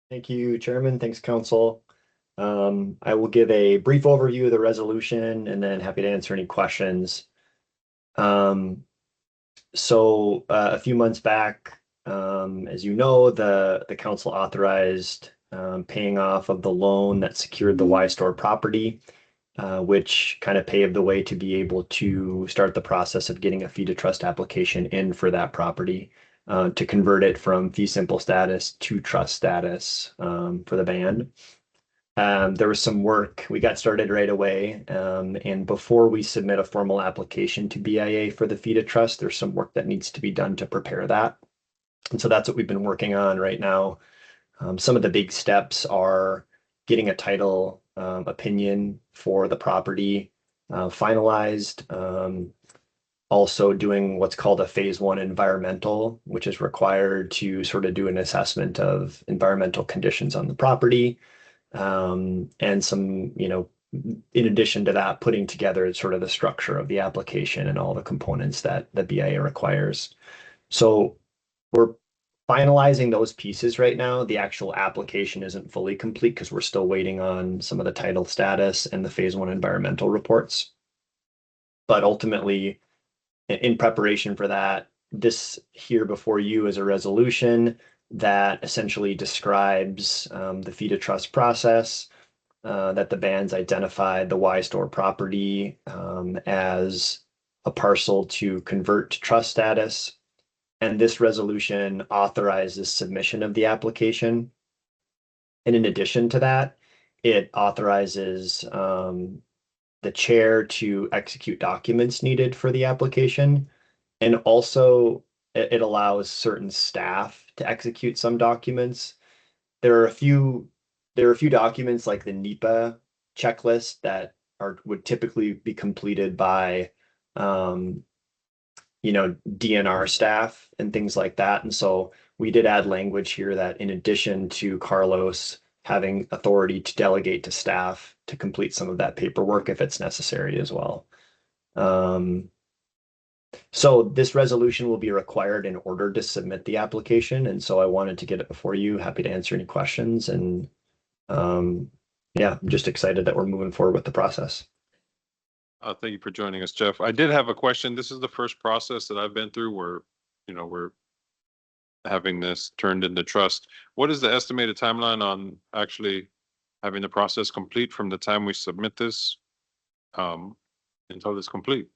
Speaker 10: Thank you, Chairman. Thanks, Council. I will give a brief overview of the resolution and then happy to answer any questions. So a few months back, as you know, the council authorized paying off of the loan that secured the Y Store property, which kind of paved the way to be able to start the process of getting a fee to trust application in for that property, to convert it from fee simple status to trust status for the band. There was some work. We got started right away. And before we submit a formal application to BIA for the fee to trust, there's some work that needs to be done to prepare that. And so that's what we've been working on right now. Some of the big steps are getting a title opinion for the property finalized. Also doing what's called a phase 1 environmental, which is required to sort of do an assessment of environmental conditions on the property. And some, you know, in addition to that, putting together sort of the structure of the application and all the components that the BIA requires. So we're finalizing those pieces right now. The actual application isn't fully complete because we're still waiting on some of the title status and the phase 1 environmental reports. But ultimately, in preparation for that, this here before you is a resolution that essentially describes the fee to trust process, that the bands identified the Y Store property as a parcel to convert to trust status. And this resolution authorizes submission of the application. And in addition to that, it authorizes the chair to execute documents needed for the application. And also it allows certain staff to execute some documents. There are a few documents like the NEPA checklist that would typically be completed by you know, DNR staff and things like that. And so we did add language here that in addition to Carlos having authority to delegate to staff to complete some of that paperwork if it's necessary as well. So this resolution will be required in order to submit the application, and so I wanted to get it before you. Happy to answer any questions, and yeah, I'm just excited that we're moving forward with the process.
Speaker 1: Thank you for joining us, Jeff. I did have a question. This is the first process that I've been through where, we're having this turned into trust. What is the estimated timeline on actually having the process complete from the time we submit this until it's complete?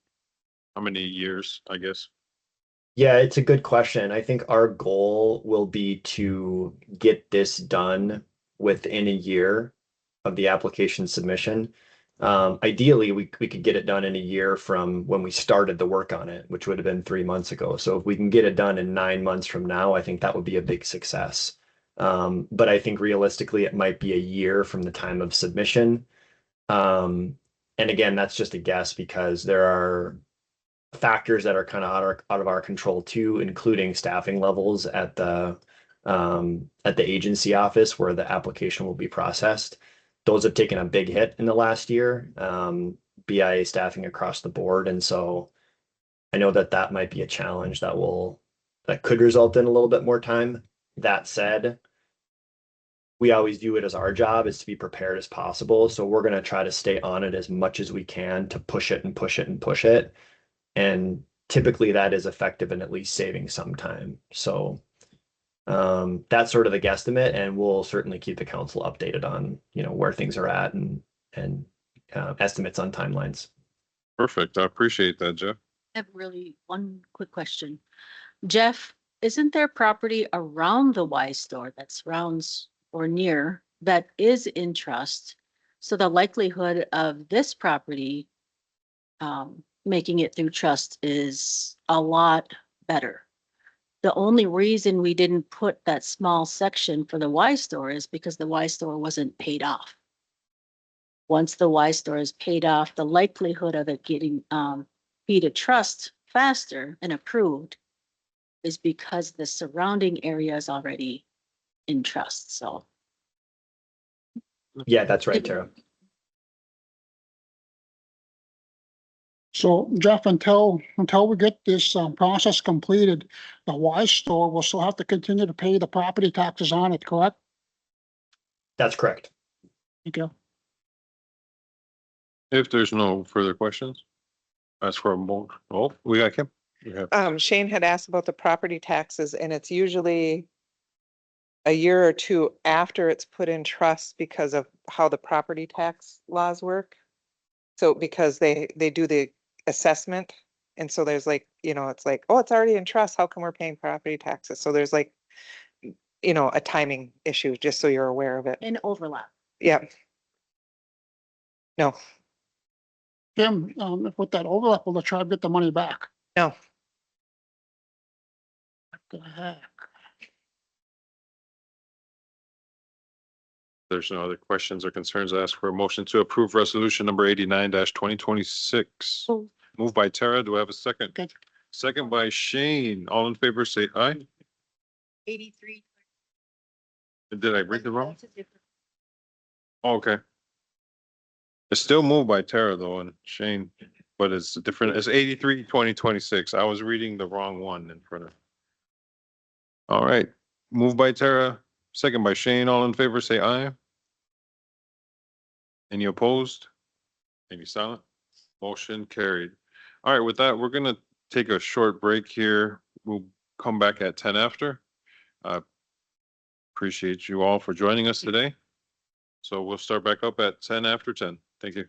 Speaker 1: How many years, I guess?
Speaker 10: Yeah, it's a good question. I think our goal will be to get this done within a year of the application submission. Ideally, we could get it done in a year from when we started the work on it, which would have been 3 months ago. So if we can get it done in 9 months from now, I think that would be a big success. But I think realistically, it might be a year from the time of submission. And again, that's just a guess because there are factors that are kind of out of our control too, including staffing levels at the agency office where the application will be processed. Those have taken a big hit in the last year, BIA staffing across the board. And so I know that that might be a challenge that could result in a little bit more time. That said, we always view it as our job is to be prepared as possible. So we're going to try to stay on it as much as we can to push it and push it and push it. And typically that is effective in at least saving some time. So that's sort of the guesstimate, and we'll certainly keep the council updated on, where things are at and estimates on timelines.
Speaker 1: Perfect. I appreciate that, Jeff.
Speaker 8: I have really one quick question. Jeff, isn't there property around the Y store that surrounds or near that is in trust? So the likelihood of this property making it through trust is a lot better. The only reason we didn't put that small section for the Y store is because the Y store wasn't paid off. Once the Y store is paid off, the likelihood of it getting be to trust faster and approved is because the surrounding area is already in trust, so.
Speaker 10: Yeah, that's right, Tara.
Speaker 3: So Jeff, until we get this process completed, the Y store will still have to continue to pay the property taxes on it, correct?
Speaker 10: That's correct.
Speaker 3: Thank you.
Speaker 1: If there's no further questions, ask for a vote. Oh, we got Kim. We have
Speaker 9: Shane had asked about the property taxes, and it's usually a year or two after it's put in trust because of how the property tax laws work. So because they do the assessment, and so there's like, it's like, oh, it's already in trust, how come we're paying property taxes? So there's like, a timing issue, just so you're aware of it.
Speaker 8: An overlap.
Speaker 9: Yeah. No,
Speaker 3: Kim, if with that overlap, will they try to get the money back?
Speaker 9: no.
Speaker 3: What the heck?
Speaker 1: there's no other questions or concerns. I ask for a motion to approve resolution number 89-2026.
Speaker 8: So
Speaker 1: Moved by Tara. Do I have a second?
Speaker 3: Good.
Speaker 1: Second by Shane. All in favor, say aye.
Speaker 8: 83.
Speaker 1: Did I read the wrong? Oh, okay. It's still moved by Tara though, and Shane, but it's different. It's 83-2026. I was reading the wrong one in front of. All right, moved by Tara, second by Shane. All in favor, say aye. Any opposed? Any silent? Motion carried. All right, with that, we're gonna take a short break here. We'll come back at 10 after. Appreciate you all for joining us today. So we'll start back up at 10 after 10. Thank you.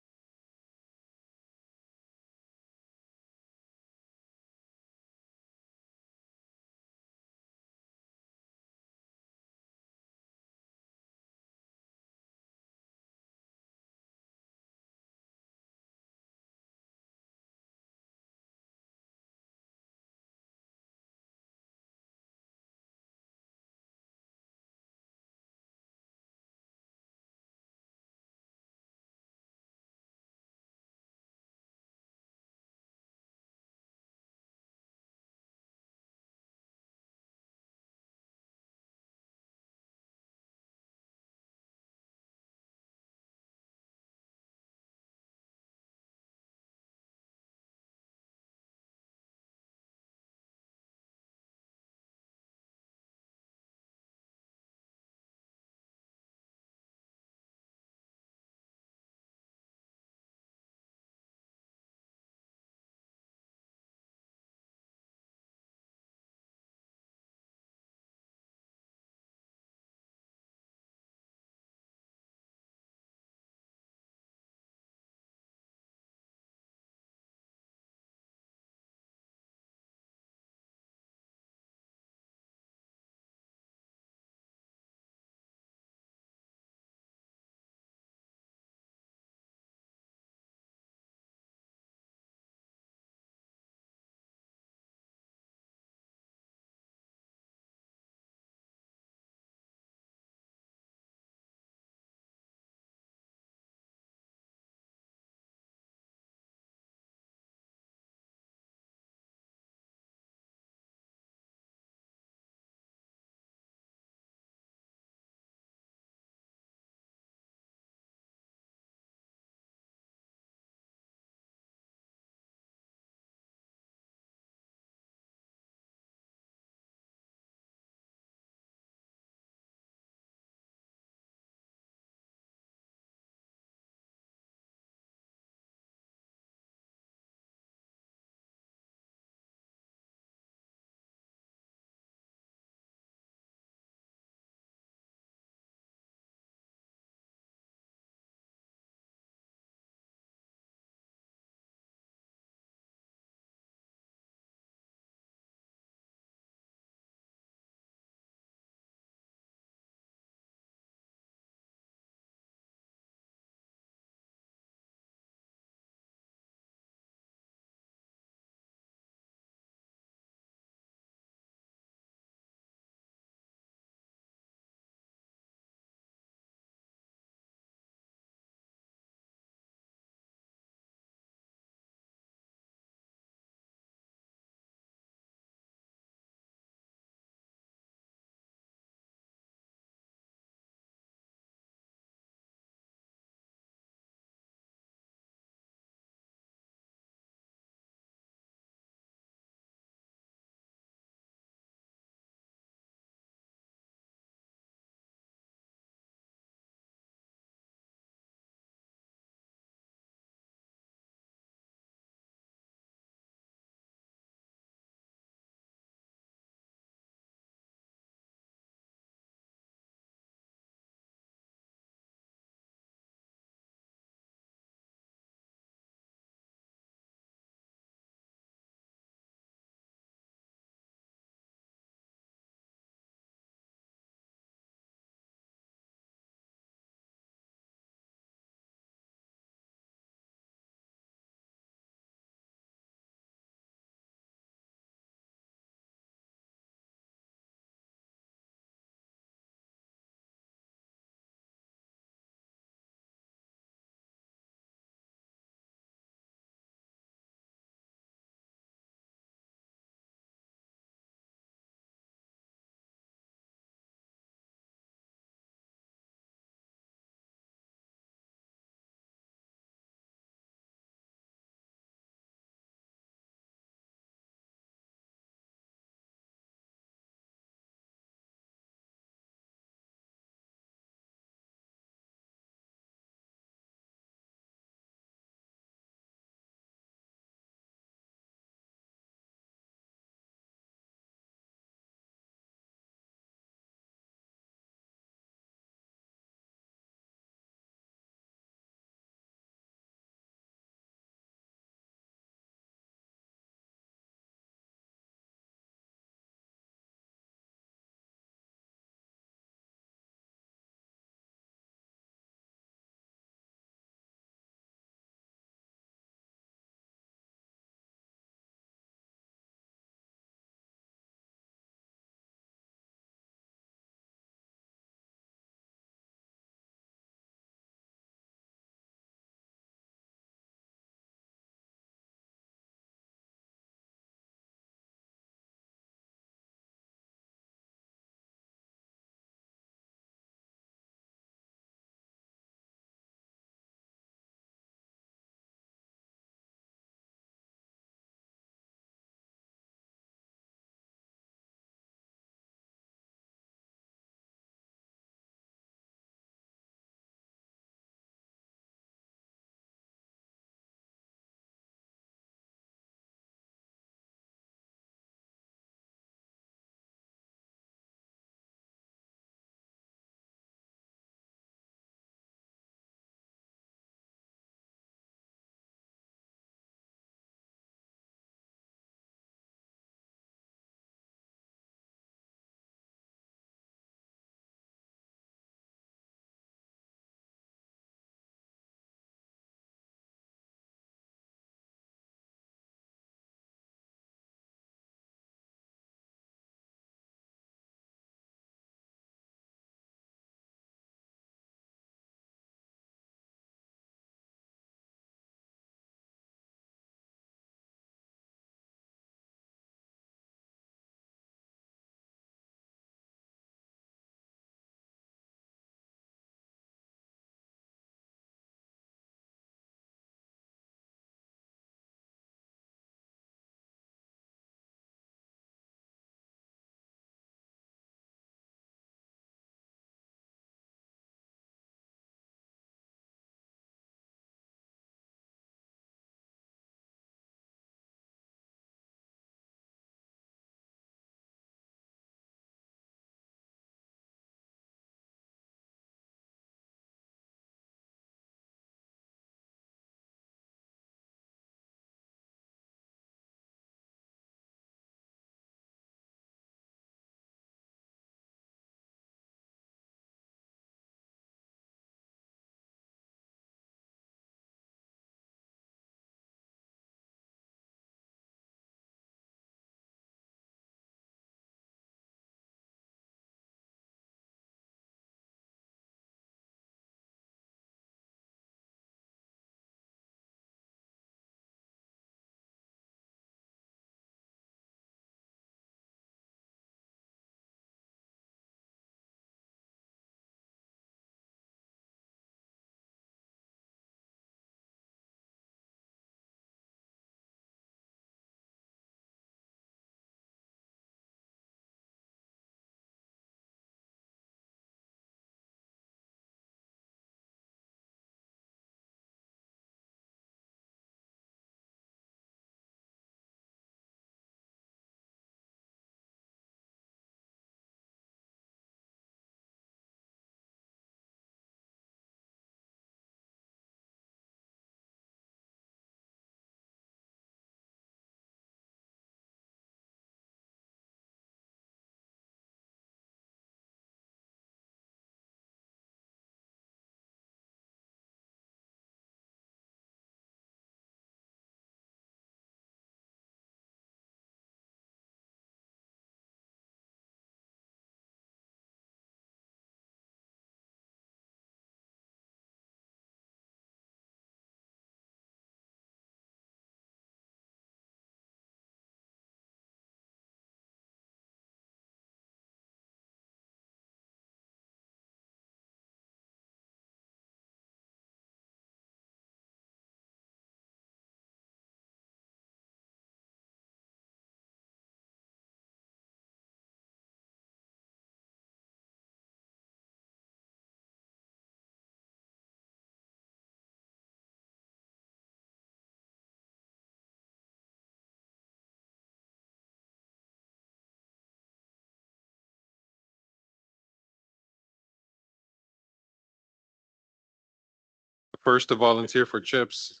Speaker 1: first to volunteer for chips.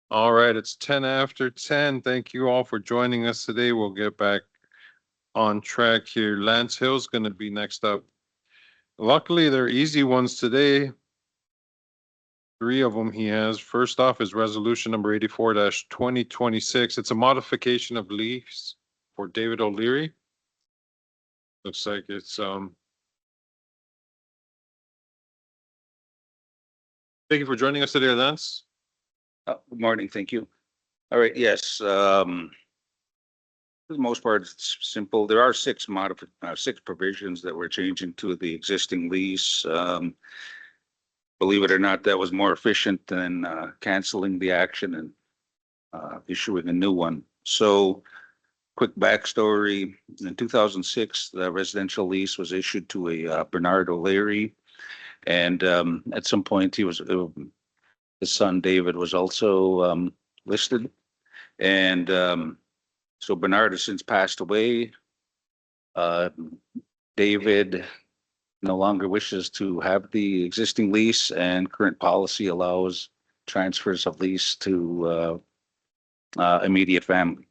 Speaker 1: All right, it's 10 after 10. Thank you all for joining us today. We'll get back on track here. Lance Hill's gonna be next up. Luckily, they're easy ones today. 3 of them he has. First off is resolution number 84-2026. It's a modification of lease for David O'Leary. Looks like it's, thank you for joining us today, Lance.
Speaker 11: Good morning, thank you. All right, yes, for the most part, it's simple. There are 6 provisions that we're changing to the existing lease. Believe it or not, that was more efficient than canceling the action and issuing a new one. So quick backstory, in 2006, the residential lease was issued to a Bernard O'Leary. And at some point, he was his son David was also listed, and so Bernard has since passed away. David no longer wishes to have the existing lease, and current policy allows transfers of lease to immediate family.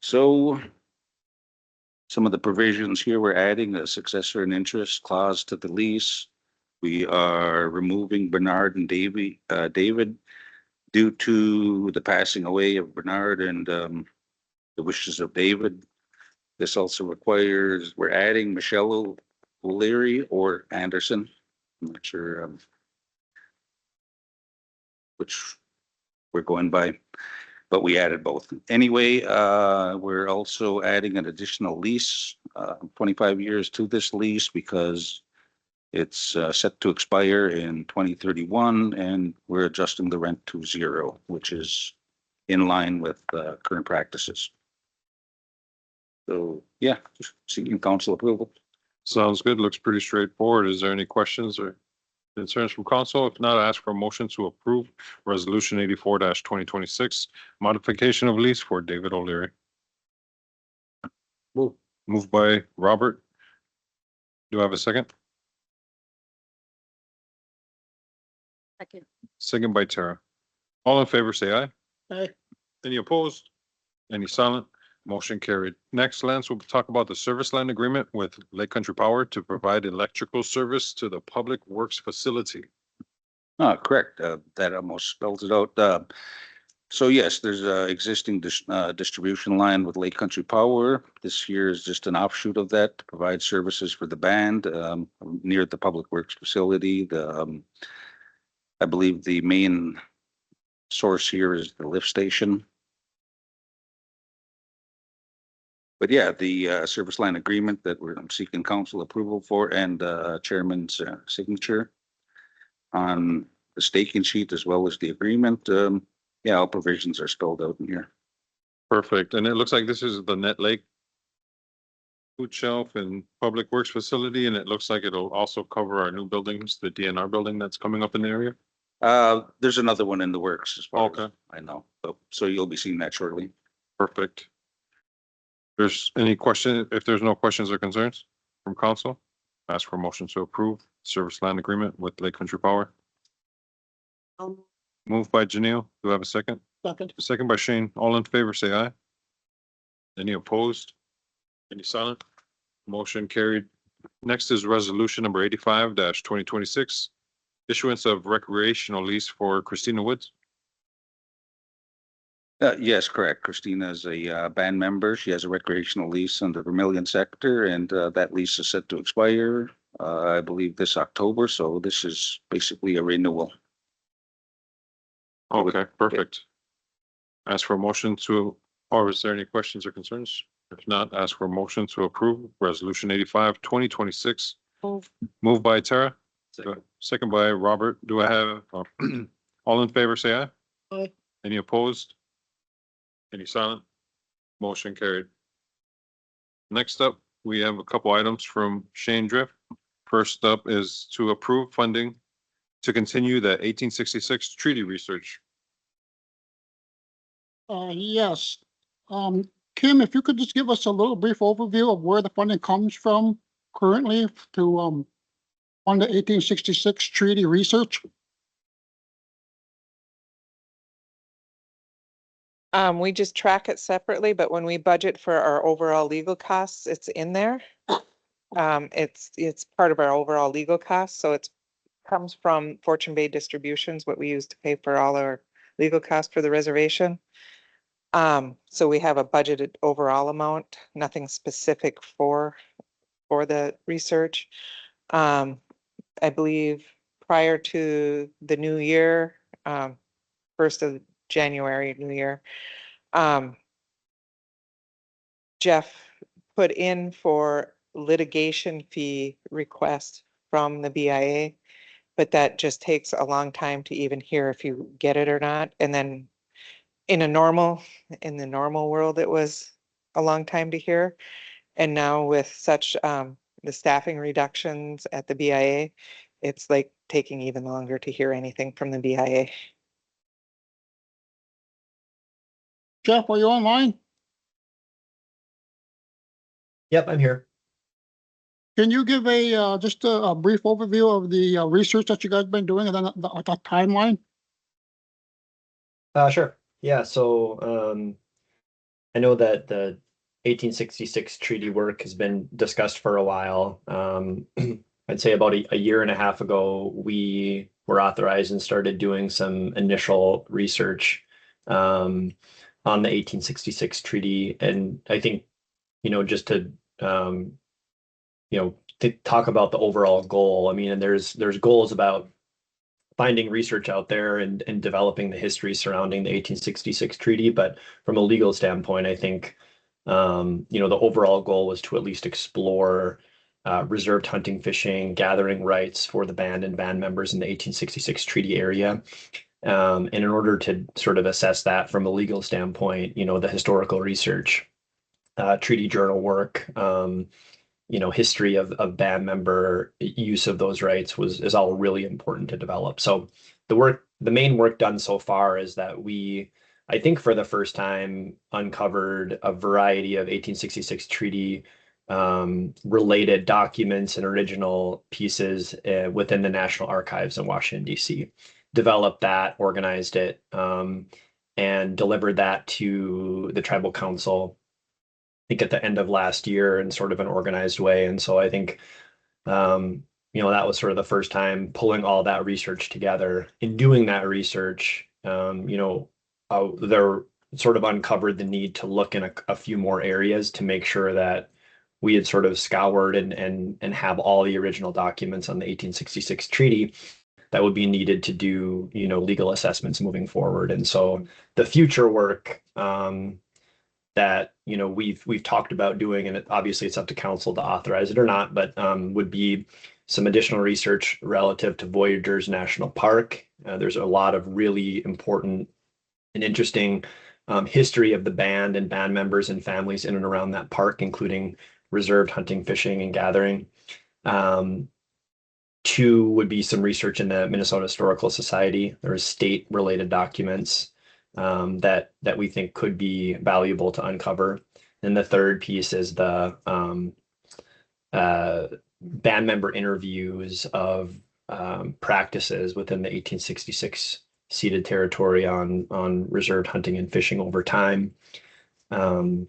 Speaker 11: So some of the provisions here, we're adding a successor in interest clause to the lease. We are removing Bernard and David due to the passing away of Bernard and the wishes of David. This also requires, we're adding Michelle O'Leary or Anderson. I'm not sure which we're going by, but we added both. Anyway, we're also adding an additional lease, 25 years to this lease because it's set to expire in 2031, and we're adjusting the rent to 0, which is in line with current practices. So, yeah, just seeking council approval.
Speaker 1: Sounds good. Looks pretty straightforward. Is there any questions or concerns from council? If not, I ask for a motion to approve resolution 84-2026, modification of lease for David O'Leary. Moved by Robert. Do I have a second?
Speaker 8: Second.
Speaker 1: Second by Tara. All in favor, say aye.
Speaker 3: Aye.
Speaker 1: Any opposed? Any silent? Motion carried. Next, Lance, we'll talk about the service line agreement with Lake Country Power to provide electrical service to the Public Works facility.
Speaker 11: Correct. That almost spells it out. So yes, there's a existing distribution line with Lake Country Power. This here is just an offshoot of that to provide services for the band near the Public Works facility. I believe the main source here is the lift station. But yeah, the service line agreement that we're seeking council approval for and chairman's signature on the staking sheet as well as the agreement. Yeah, all provisions are spelled out in here.
Speaker 1: Perfect. And it looks like this is the Net Lake food shelf and Public Works facility, and it looks like it'll also cover our new buildings, the DNR building that's coming up in the area.
Speaker 11: There's another one in the works as far
Speaker 1: Okay.
Speaker 11: as I know, so you'll be seeing that shortly.
Speaker 1: Perfect. There's any question, if there's no questions or concerns from council, ask for a motion to approve service line agreement with Lake Country Power. Moved by Janelle. Do I have a second?
Speaker 3: Second.
Speaker 1: Second by Shane. All in favor, say aye. Any opposed? Any silent? Motion carried. Next is resolution number 85-2026, issuance of recreational lease for Christina Woods.
Speaker 11: Yes, correct. Christina is a band member. She has a recreational lease in the Vermilion sector, and that lease is set to expire, I believe, this October. So this is basically a renewal.
Speaker 1: Okay, perfect. Ask for a motion to, or is there any questions or concerns? If not, ask for a motion to approve resolution 85-2026. Moved by Tara. Second by Robert. Do I have, all in favor, say aye.
Speaker 3: Aye.
Speaker 1: Any opposed? Any silent? Motion carried. Next up, we have a couple items from Shane Drift. First up is to approve funding to continue the 1866 treaty research.
Speaker 3: Yes. Kim, if you could just give us a little brief overview of where the funding comes from currently to fund the 1866 treaty research.
Speaker 9: We just track it separately, but when we budget for our overall legal costs, it's in there. It's part of our overall legal costs, so it's comes from Fortune Bay Distributions, what we use to pay for all our legal costs for the reservation. So we have a budgeted overall amount, nothing specific for the research. I believe prior to the new year, 1st of January, new year, Jeff put in for litigation fee request from the BIA, but that just takes a long time to even hear if you get it or not. And then in the normal world, it was a long time to hear. And now with such the staffing reductions at the BIA, it's like taking even longer to hear anything from the BIA.
Speaker 3: Jeff, are you online?
Speaker 10: Yep, I'm here.
Speaker 3: Can you give a, just a brief overview of the research that you guys been doing and then the timeline?
Speaker 10: Sure. Yeah, so I know that the 1866 treaty work has been discussed for a while. I'd say about a year and a half ago, we were authorized and started doing some initial research on the 1866 treaty. And I think, just to to talk about the overall goal. I mean, and there's goals about finding research out there and developing the history surrounding the 1866 treaty. But from a legal standpoint, I think, the overall goal was to at least explore reserved hunting, fishing, gathering rights for the band and band members in the 1866 treaty area. And in order to sort of assess that from a legal standpoint, the historical research, treaty journal work, history of band member use of those rights is all really important to develop. So the main work done so far is that we, I think for the first time, uncovered a variety of 1866 treaty related documents and original pieces within the National Archives in Washington, D.C. Developed that, organized it, and delivered that to the tribal council, I think at the end of last year in sort of an organized way. And so I think, that was sort of the first time pulling all that research together. In doing that research, there sort of uncovered the need to look in a few more areas to make sure that we had sort of scoured and have all the original documents on the 1866 treaty that would be needed to do, legal assessments moving forward. And so the future work, that we've talked about doing, and obviously it's up to council to authorize it or not, but would be some additional research relative to Voyageurs National Park. There's a lot of really important and interesting history of the band and band members and families in and around that park, including reserved hunting, fishing, and gathering. 2 would be some research in the Minnesota Historical Society. There's state-related documents that we think could be valuable to uncover. And the third piece is the band member interviews of practices within the 1866 ceded territory on reserved hunting and fishing over time. And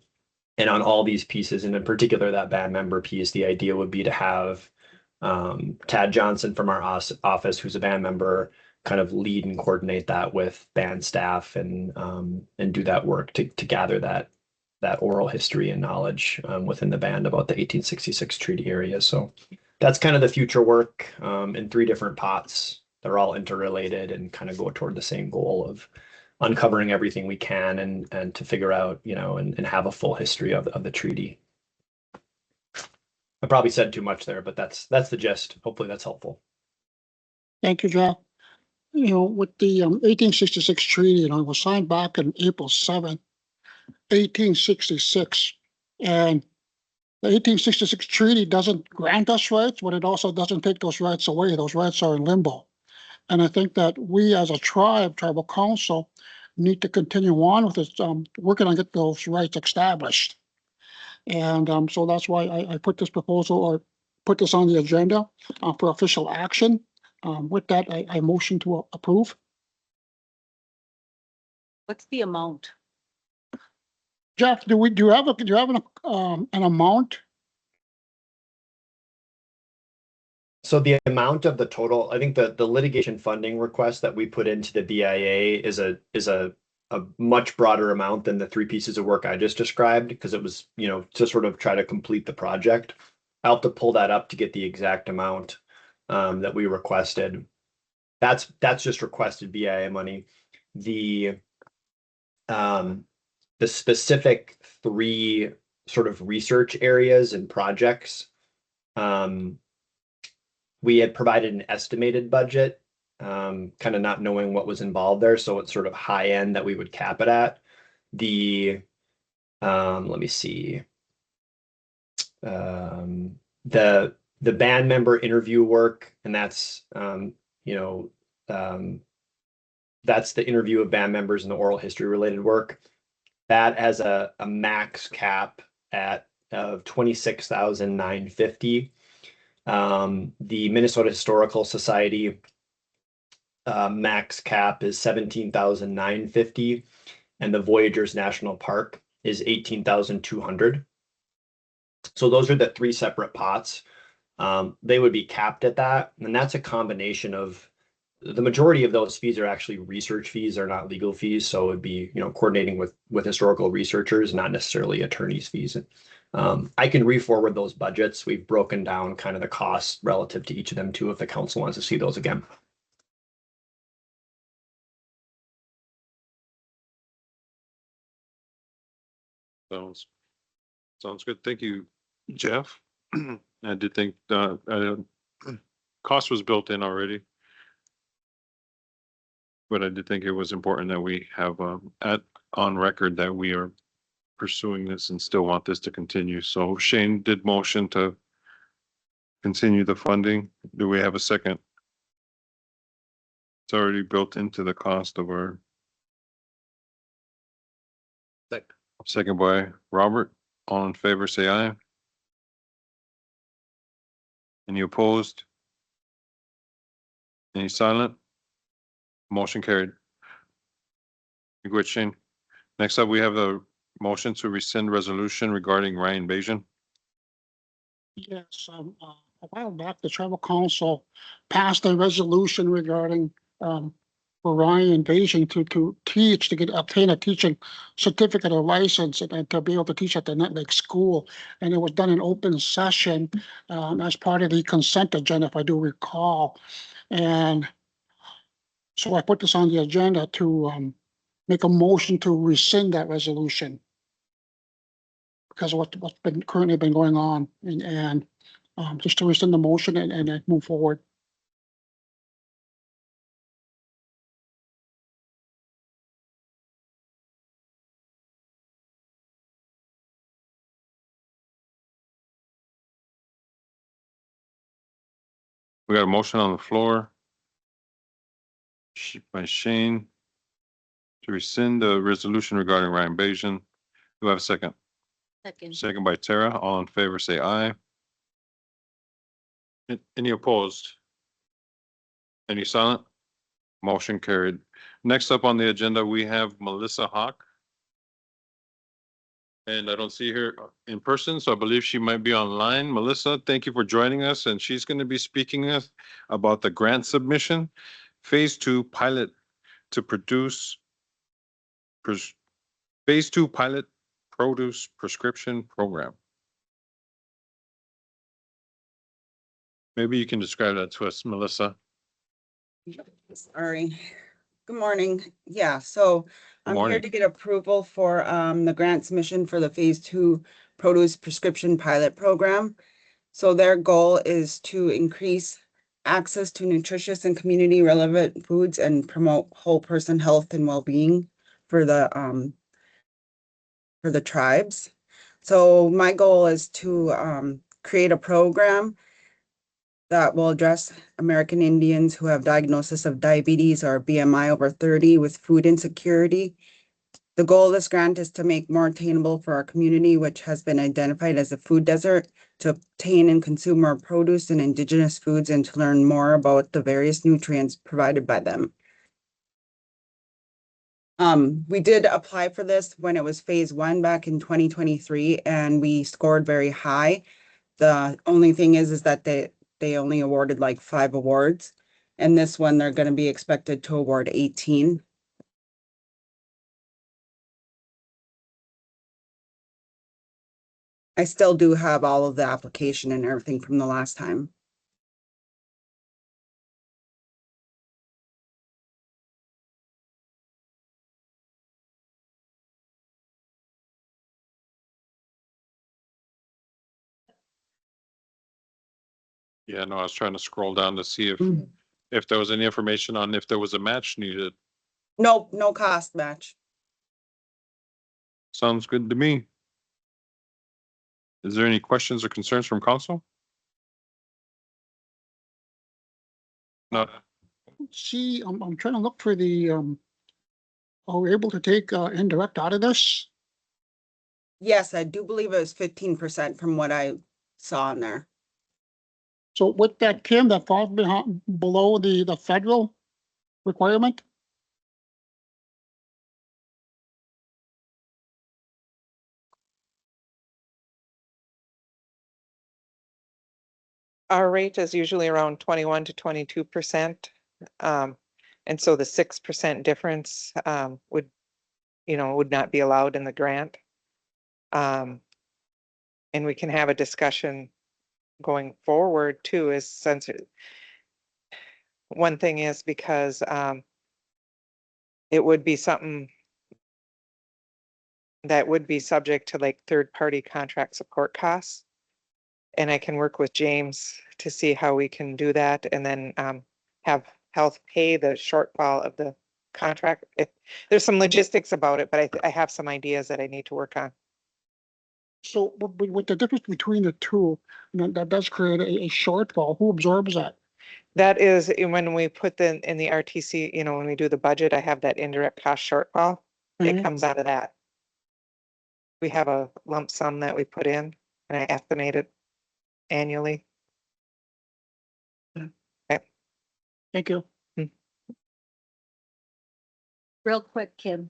Speaker 10: on all these pieces, and in particular that band member piece, the idea would be to have Tad Johnson from our office, who's a band member, kind of lead and coordinate that with band staff and do that work to gather that oral history and knowledge within the band about the 1866 treaty area. So that's kind of the future work in 3 different pots. They're all interrelated and kind of go toward the same goal of uncovering everything we can and to figure out, and have a full history of the treaty. I probably said too much there, but that's the gist. Hopefully that's helpful.
Speaker 3: Thank you, Jeff. With the 1866 treaty, it was signed back on April 7th, 1866. And the 1866 treaty doesn't grant us rights, but it also doesn't take those rights away. Those rights are in limbo. And I think that we as a tribal council, need to continue on with this, working on get those rights established. And so that's why I put this proposal or put this on the agenda for official action. With that, I motion to approve.
Speaker 8: What's the amount?
Speaker 3: Jeff, do you have an amount?
Speaker 10: So the amount of the total, I think the litigation funding request that we put into the BIA is a much broader amount than the three pieces of work I just described, because it was, you know, to sort of try to complete the project. I'll have to pull that up to get the exact amount that we requested. That's just requested BIA money. The specific three sort of research areas and projects, we had provided an estimated budget, kind of not knowing what was involved there. So it's sort of high end that we would cap it at. Let me see. The band member interview work, and that's, that's the interview of band members and the oral history related work. That has a max cap of $26,950. The Minnesota Historical Society max cap is $17,950, and the Voyageurs National Park is $18,200. So those are the three separate pots. They would be capped at that, and that's a combination of, the majority of those fees are actually research fees, are not legal fees. So it'd be, you know, coordinating with historical researchers, not necessarily attorneys' fees. I can re-forward those budgets. We've broken down kind of the costs relative to each of them too, if the council wants to see those again.
Speaker 1: Sounds good. Thank you, Jeff. I did think cost was built in already. But I did think it was important that we have on record that we are pursuing this and still want this to continue. So Shane did motion to continue the funding. Do we have a second? It's already built into the cost of our. Second by Robert. All in favor, say aye. Any opposed? Any silent? Motion carried. You good, Shane? Next up, we have a motion to rescind resolution regarding Ryan Bajan.
Speaker 3: Yes, a while back, the tribal council passed a resolution regarding, for Ryan Beijing to teach, obtain a teaching certificate or license and to be able to teach at the Nut Lake School. And it was done in open session, as part of the consent agenda, if I do recall. And so I put this on the agenda to, make a motion to rescind that resolution because of what's currently been going on, and just to rescind the motion and move forward.
Speaker 1: We got a motion on the floor by Shane to rescind the resolution regarding Ryan Bajan. Do I have a second?
Speaker 8: Second.
Speaker 1: Second by Tara. All in favor, say aye. Any opposed? Any silent? Motion carried. Next up on the agenda, we have Melissa Hawk. And I don't see her in person, so I believe she might be online. Melissa, thank you for joining us, and she's going to be speaking us about the grant submission, phase 2 pilot to produce phase 2 pilot produce prescription program. Maybe you can describe that to us, Melissa.
Speaker 12: Sorry. Good morning. Yeah, so I'm here
Speaker 1: morning.
Speaker 12: to get approval for the grant submission for the phase 2 produce prescription pilot program. So their goal is to increase access to nutritious and community relevant foods and promote whole person health and well-being for the tribes. So my goal is to create a program that will address American Indians who have diagnosis of diabetes or BMI over 30 with food insecurity. The goal of this grant is to make more attainable for our community, which has been identified as a food desert, to obtain and consume more produce and indigenous foods and to learn more about the various nutrients provided by them. We did apply for this when it was phase one back in 2023, and we scored very high. The only thing is that they only awarded like 5 awards. And this one, they're gonna be expected to award 18. I still do have all of the application and everything from the last time.
Speaker 1: Yeah, no, I was trying to scroll down to see
Speaker 12: Mm.
Speaker 1: if there was any information on if there was a match needed.
Speaker 12: Nope, no cost match.
Speaker 1: Sounds good to me. Is there any questions or concerns from council? No,
Speaker 3: See, I'm trying to look for the, are we able to take, indirect out of this?
Speaker 12: Yes, I do believe it was 15% from what I saw in there.
Speaker 3: So with that, Kim, that falls behind, below the federal requirement?
Speaker 9: Our rate is usually around 21 to 22%. And so the 6% difference, would, would not be allowed in the grant. And we can have a discussion going forward too, is since one thing is because, it would be something that would be subject to like third-party contract support costs. And I can work with James to see how we can do that and then have health pay the shortfall of the contract. There's some logistics about it, but I have some ideas that I need to work on.
Speaker 3: So with the difference between the two, that does create a shortfall. Who absorbs that?
Speaker 9: That is when we put in the RTC, when we do the budget, I have that indirect cost shortfall. It
Speaker 3: Mhm.
Speaker 9: comes out of that. We have a lump sum that we put in and I estimate it annually.
Speaker 3: Thank you.
Speaker 8: Real quick, Kim,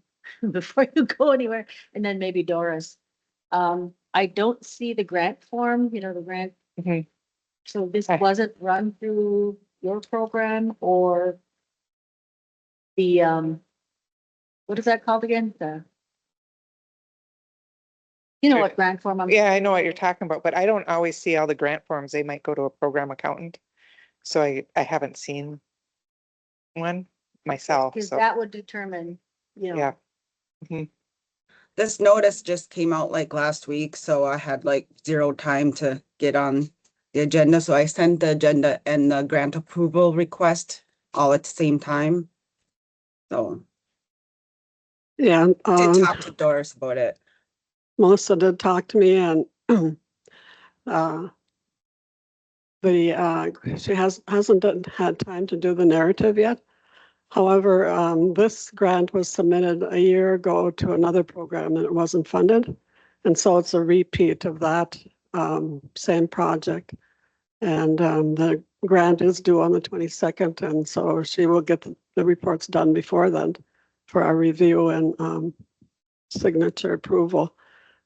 Speaker 8: before you go anywhere, and then maybe Doris. I don't see the grant form, the grant.
Speaker 9: Mhm.
Speaker 8: So this
Speaker 9: Okay.
Speaker 8: wasn't run through your program or the, what is that called again? What grant form I'm.
Speaker 9: Yeah, I know what you're talking about, but I don't always see all the grant forms. They might go to a program accountant. So I haven't seen one myself,
Speaker 8: Because
Speaker 9: so,
Speaker 8: that would determine,
Speaker 9: yeah. Mhm.
Speaker 12: This notice just came out like last week, so I had like 0 time to get on the agenda. So I sent the agenda and the grant approval request all at the same time. So
Speaker 13: Yeah,
Speaker 12: did talk to Doris about it.
Speaker 13: Melissa did talk to me and she hasn't had time to do the narrative yet. However, this grant was submitted a year ago to another program and it wasn't funded. And so it's a repeat of that same project. And the grant is due on the 22nd. And so she will get the reports done before then for our review and signature approval.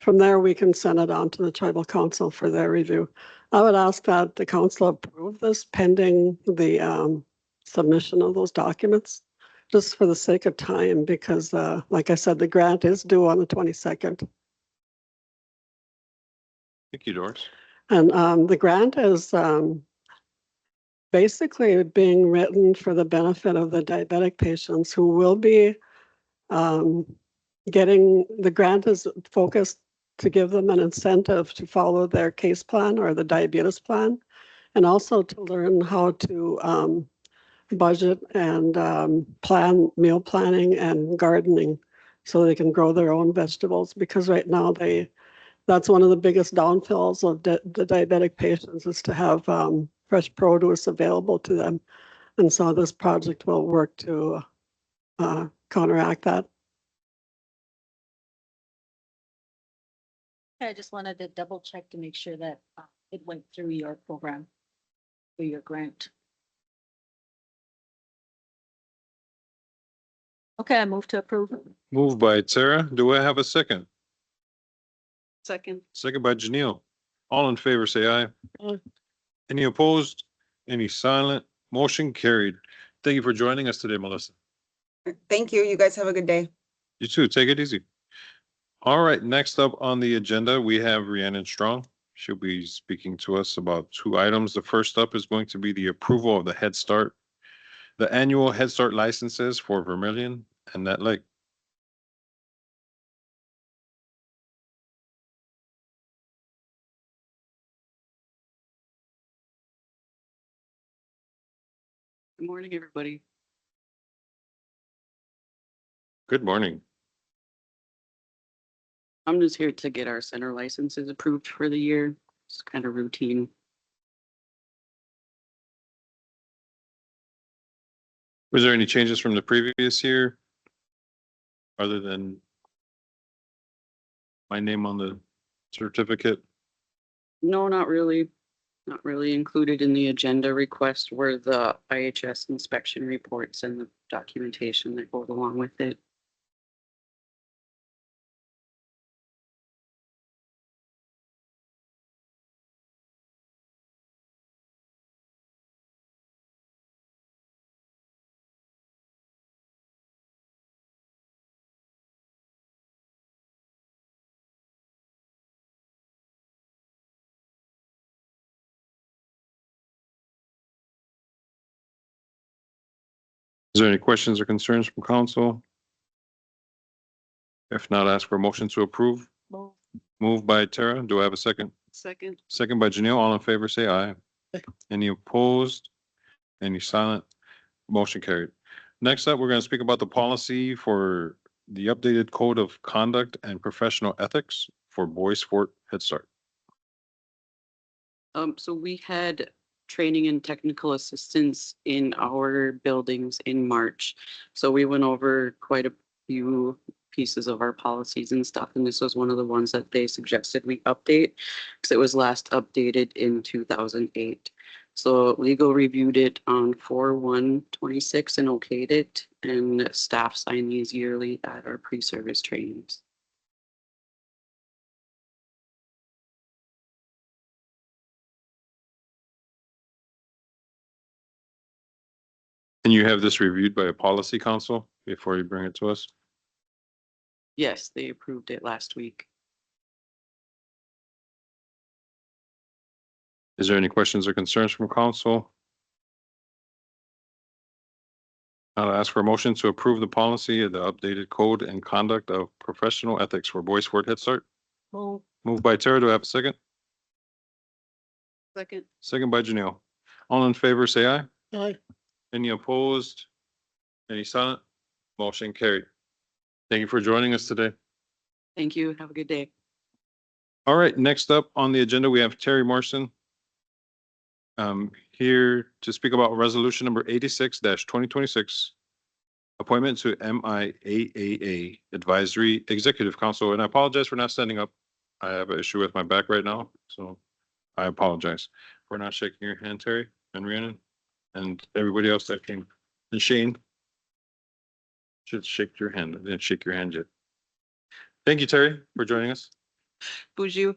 Speaker 13: From there, we can send it on to the tribal council for their review. I would ask that the council approve this pending the submission of those documents, just for the sake of time, because like I said, the grant is due on the 22nd.
Speaker 1: thank you, Doris.
Speaker 13: And the grant is basically being written for the benefit of the diabetic patients who will be getting, the grant is focused to give them an incentive to follow their case plan or the diabetes plan, and also to learn how to budget and plan meal planning and gardening so they can grow their own vegetables, because right now that's one of the biggest downfalls of the diabetic patients is to have fresh produce available to them. And so this project will work to counteract that.
Speaker 8: I just wanted to double check to make sure that it went through your program, through your grant. Okay, I move to approve.
Speaker 1: Moved by Tara. Do I have a second?
Speaker 13: Second.
Speaker 1: Second by Janelle. All in favor, say aye.
Speaker 13: Aye.
Speaker 1: Any opposed? Any silent? Motion carried. Thank you for joining us today, Melissa.
Speaker 12: Thank you. You guys have a good day.
Speaker 1: You too. Take it easy. All right, next up on the agenda, we have Rhiannon Strong. She'll be speaking to us about two items. The first up is going to be the approval of the Head Start, the annual Head Start licenses for Vermilion and Net Lake.
Speaker 14: Good morning, everybody.
Speaker 1: Good morning.
Speaker 14: I'm just here to get our center licenses approved for the year. It's kind of routine.
Speaker 1: Was there any changes from the previous year? Other than my name on the certificate?
Speaker 14: No, not really. Not really included in the agenda request were the IHS inspection reports and the documentation that goes along with it.
Speaker 1: Is there any questions or concerns from council? If not, ask for a motion to approve. Moved by Tara. Do I have a second?
Speaker 14: Second.
Speaker 1: Second by Janelle. All in favor, say aye. Any opposed? Any silent? Motion carried. Next up, we're going to speak about the policy for the updated code of conduct and professional ethics for Boys Fort Head Start.
Speaker 14: So we had training and technical assistance in our buildings in March. So we went over quite a few pieces of our policies and stuff, and this was one of the ones that they suggested we update because it was last updated in 2008. So legal reviewed it on 4/1/26 and okayed it, and staff sign these yearly at our pre-service trainings.
Speaker 1: And you have this reviewed by a policy council before you bring it to us?
Speaker 14: Yes, they approved it last week.
Speaker 1: Is there any questions or concerns from council? I'll ask for a motion to approve the policy of the updated code and conduct of professional ethics for Boys Fort Head Start. Moved by Tara. Do I have a second?
Speaker 14: Second.
Speaker 1: Second by Janelle. All in favor, say aye.
Speaker 3: Aye.
Speaker 1: Any opposed? Any silent? Motion carried. Thank you for joining us today.
Speaker 14: Thank you. Have a good day.
Speaker 1: All right, next up on the agenda, we have Terry Morrison. Here to speak about resolution number 86-2026. Appointment to MIAAA Advisory Executive Council, and I apologize for not standing up. I have an issue with my back right now, so I apologize for not shaking your hand, Terry and Rhiannon, and everybody else that came. And Shane should shake your hand. I didn't shake your hand yet. Thank you, Terry, for joining us.
Speaker 15: Buju.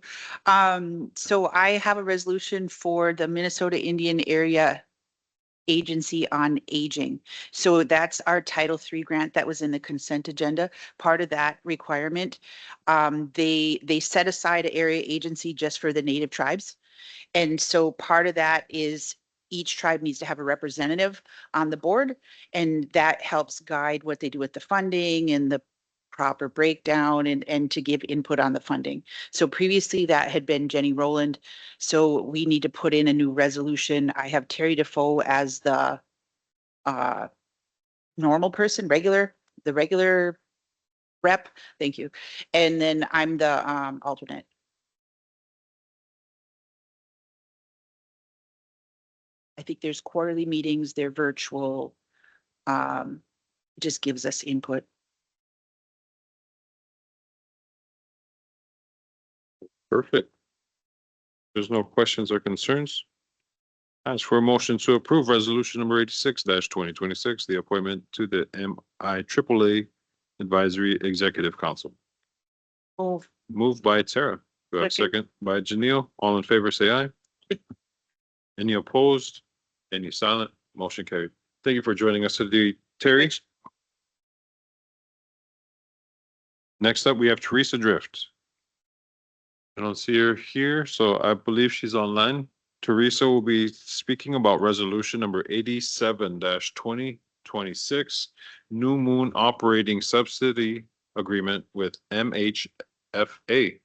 Speaker 15: So I have a resolution for the Minnesota Indian Area Agency on Aging. So that's our Title III grant that was in the consent agenda. Part of that requirement, they set aside an area agency just for the native tribes. And so part of that is each tribe needs to have a representative on the board, and that helps guide what they do with the funding and the proper breakdown and to give input on the funding. So previously that had been Jenny Rowland. So we need to put in a new resolution. I have Terry Defoe as the normal person, the regular rep. Thank you. And then I'm the alternate. I think there's quarterly meetings, they're virtual. Just gives us input.
Speaker 1: Perfect. There's no questions or concerns. Ask for a motion to approve resolution number 86 2026, the appointment to the MIAAA Advisory Executive Council.
Speaker 15: Move.
Speaker 1: Moved by Tara. Do I have a second by Janelle? All in favor, say aye. Any opposed? Any silent? Motion carried. Thank you for joining us today, Terry. Next up, we have Teresa Drift. I don't see her here, so I believe she's online. Teresa will be speaking about resolution number 87 2026, New Moon Operating Subsidy Agreement with MHFA.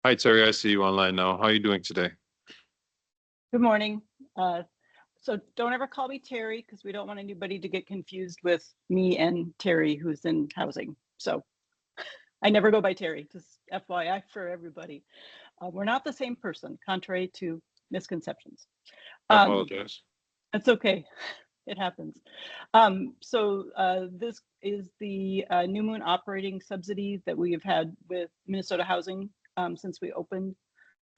Speaker 1: Hi, Terry. I see you online now. How are you doing today?
Speaker 16: Good morning. So don't ever call me Terry because we don't want anybody to get confused with me and Terry, who's in housing. So I never go by Terry, just FYI for everybody. We're not the same person, contrary to misconceptions.
Speaker 1: I apologize.
Speaker 16: That's okay. It happens. This is the New Moon operating subsidy that we have had with Minnesota Housing since we opened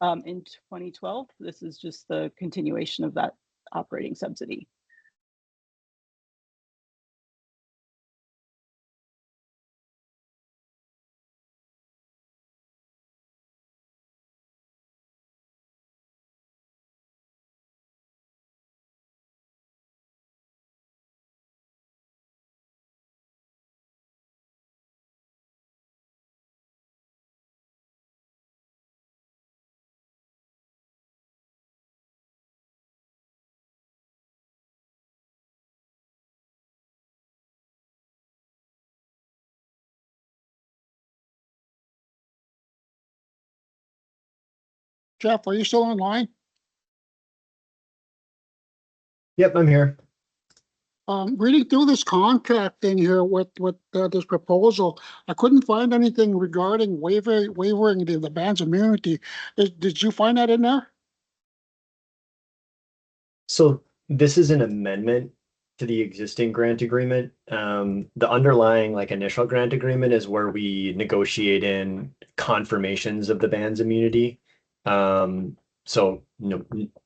Speaker 16: in 2012. This is just the continuation of that operating subsidy.
Speaker 3: Jeff, are you still online?
Speaker 10: Yep, I'm here.
Speaker 3: Reading through this contract in here with this proposal, I couldn't find anything regarding waiving the band's immunity. Did you find that in there?
Speaker 10: So this is an amendment to the existing grant agreement. The underlying like initial grant agreement is where we negotiate in confirmations of the band's immunity. So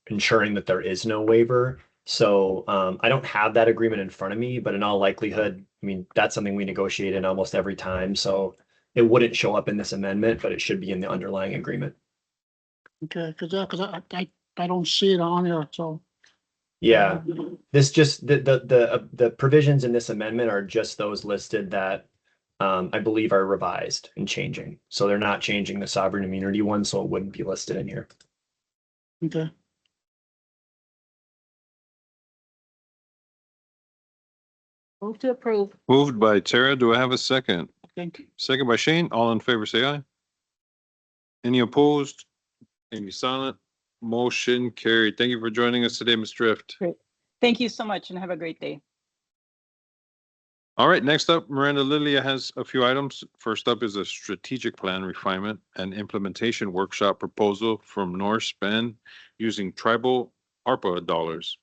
Speaker 10: ensuring that there is no waiver. So I don't have that agreement in front of me, but in all likelihood, I mean, that's something we negotiate in almost every time. So it wouldn't show up in this amendment, but it should be in the underlying agreement.
Speaker 3: Okay, because I don't see it on here, so.
Speaker 10: Yeah, this just the provisions in this amendment are just those listed that I believe are revised and changing. So they're not changing the sovereign immunity one, so it wouldn't be listed in here.
Speaker 3: Okay.
Speaker 8: Move to approve.
Speaker 1: Moved by Tara. Do I have a second?
Speaker 3: Thank you.
Speaker 1: Second by Shane. All in favor, say aye. Any opposed? Any silent? Motion carried. Thank you for joining us today, Ms. Drift.
Speaker 16: Great. Thank you so much and have a great day.
Speaker 1: All right, next up, Miranda Lilia has a few items. First up is a strategic plan refinement and implementation workshop proposal from North Span using tribal ARPA dollars.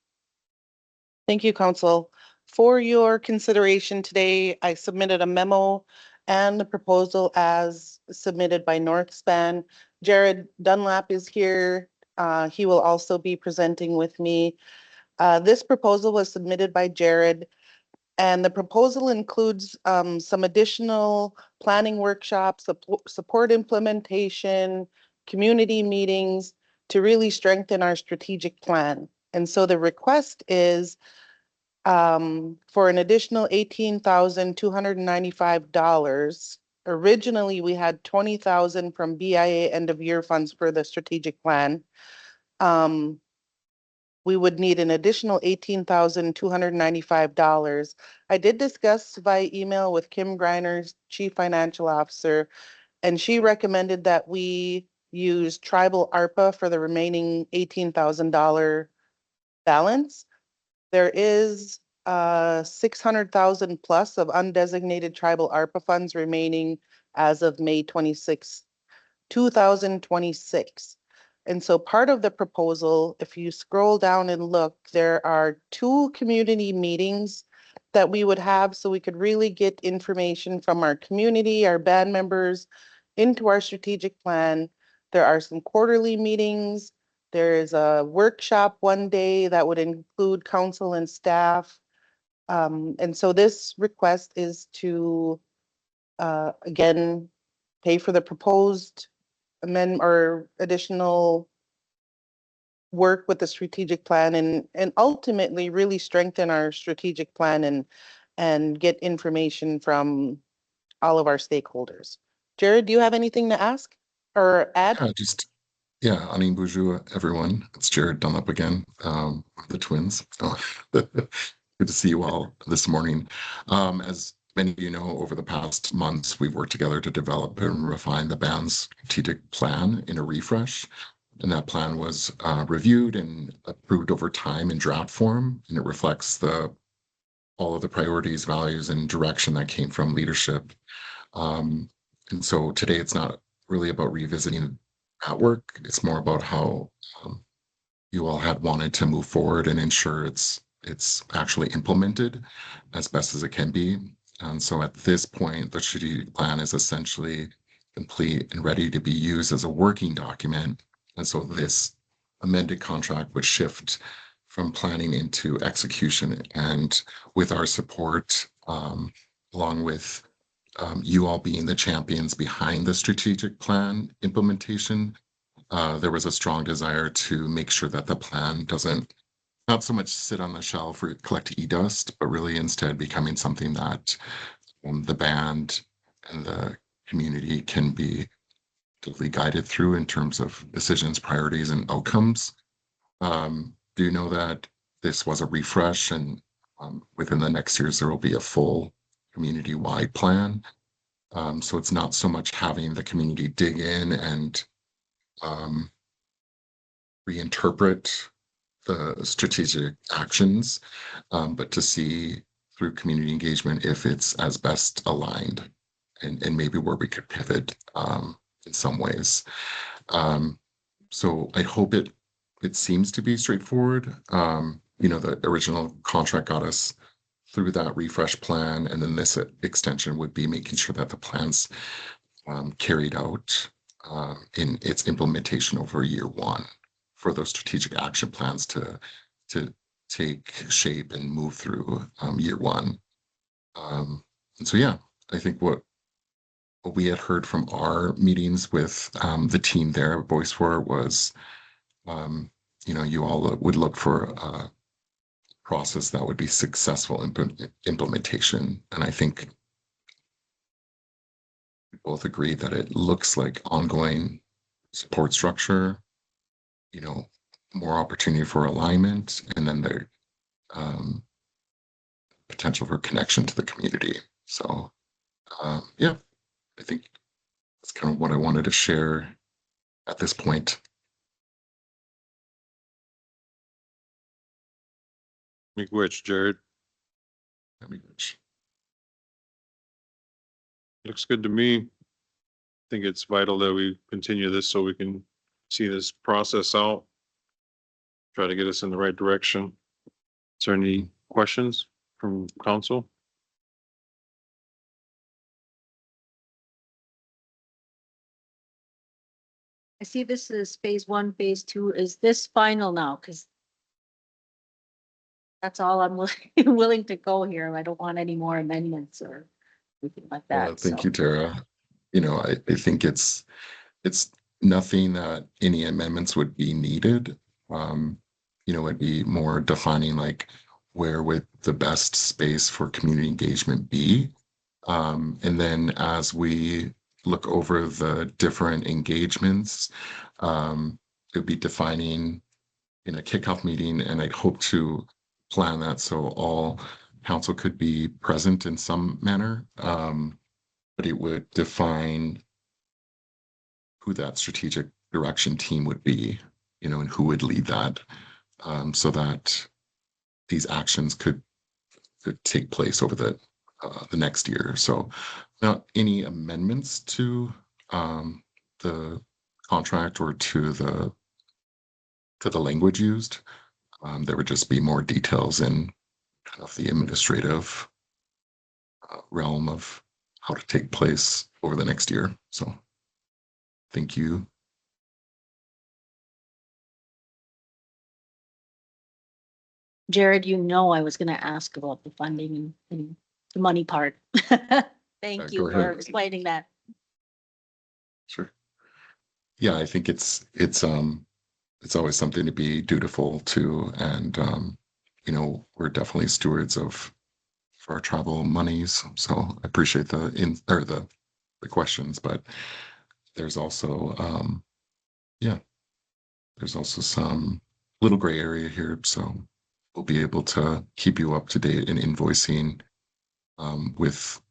Speaker 4: Thank you, Council. For your consideration today, I submitted a memo and the proposal as submitted by North Span. Jared Dunlap is here. He will also be presenting with me. This proposal was submitted by Jared, and the proposal includes some additional planning workshops, support implementation, community meetings to really strengthen our strategic plan. And so the request is for an additional $18,295. Originally, we had $20,000 from BIA end of year funds for the strategic plan. We would need an additional $18,295. I did discuss via email with Kim Greiner, Chief Financial Officer, and she recommended that we use tribal ARPA for the remaining $18,000 balance. There is 600,000 plus of undesignated tribal ARPA funds remaining as of May 26, 2026. And so part of the proposal, if you scroll down and look, there are 2 community meetings that we would have so we could really get information from our community, our band members into our strategic plan. There are some quarterly meetings. There is a workshop one day that would include council and staff. And so this request is to, again, pay for the proposed amendment or additional work with the strategic plan and ultimately really strengthen our strategic plan and get information from all of our stakeholders. Jared, do you have anything to ask or add?
Speaker 17: Anin bonjour, everyone. It's Jared Dunlop again, the twins. Oh, good to see you all this morning. As many of you know, over the past months, we've worked together to develop and refine the band's strategic plan in a refresh. And that plan was reviewed and approved over time in draft form, and it reflects all of the priorities, values, and direction that came from leadership. And so today it's not really about revisiting that work. It's more about how you all had wanted to move forward and ensure it's actually implemented as best as it can be. And so at this point, the strategic plan is essentially complete and ready to be used as a working document. And so this amended contract would shift from planning into execution. And with our support, along with you all being the champions behind the strategic plan implementation, there was a strong desire to make sure that the plan doesn't not so much sit on the shelf or collect e-dust, but really instead becoming something that the band and the community can be actively guided through in terms of decisions, priorities, and outcomes. Do you know that this was a refresh, and within the next years there will be a full community-wide plan? So it's not so much having the community dig in and reinterpret the strategic actions, but to see through community engagement if it's as best aligned and maybe where we could pivot in some ways. So I hope it seems to be straightforward. The original contract got us through that refresh plan, and then this extension would be making sure that the plan's carried out in its implementation over year one for those strategic action plans to take shape and move through year one. And so, yeah, I think what we had heard from our meetings with the team there at Voice for was, you all would look for a process that would be successful implementation. And I think we both agree that it looks like ongoing support structure, more opportunity for alignment, and then the potential for connection to the community. So, yeah, I think that's kind of what I wanted to share at this point.
Speaker 1: Which, Jared?
Speaker 17: Which.
Speaker 1: Looks good to me. I think it's vital that we continue this so we can see this process out. Try to get us in the right direction. Is there any questions from council?
Speaker 8: I see this is phase one, phase two. Is this final now? Because that's all I'm willing to go here. I don't want any more amendments or anything like that.
Speaker 17: Thank you, Tara. I think it's nothing that any amendments would be needed. It'd be more defining like where would the best space for community engagement be. And then as we look over the different engagements, it would be defining in a kickoff meeting, and I'd hope to plan that so all council could be present in some manner. But it would define who that strategic direction team would be, and who would lead that, so that these actions could take place over the next year. So not any amendments to the contract or to the language used. There would just be more details in kind of the administrative realm of how to take place over the next year. So thank you.
Speaker 8: Jared, you know I was gonna ask about the funding and the money part. Thank you
Speaker 17: go
Speaker 8: for
Speaker 17: ahead.
Speaker 8: explaining that.
Speaker 17: Sure. Yeah, I think it's always something to be dutiful to, and you know, we're definitely stewards of for our travel monies. So I appreciate the questions, but there's also yeah, there's also some little gray area here. So we'll be able to keep you up to date in invoicing with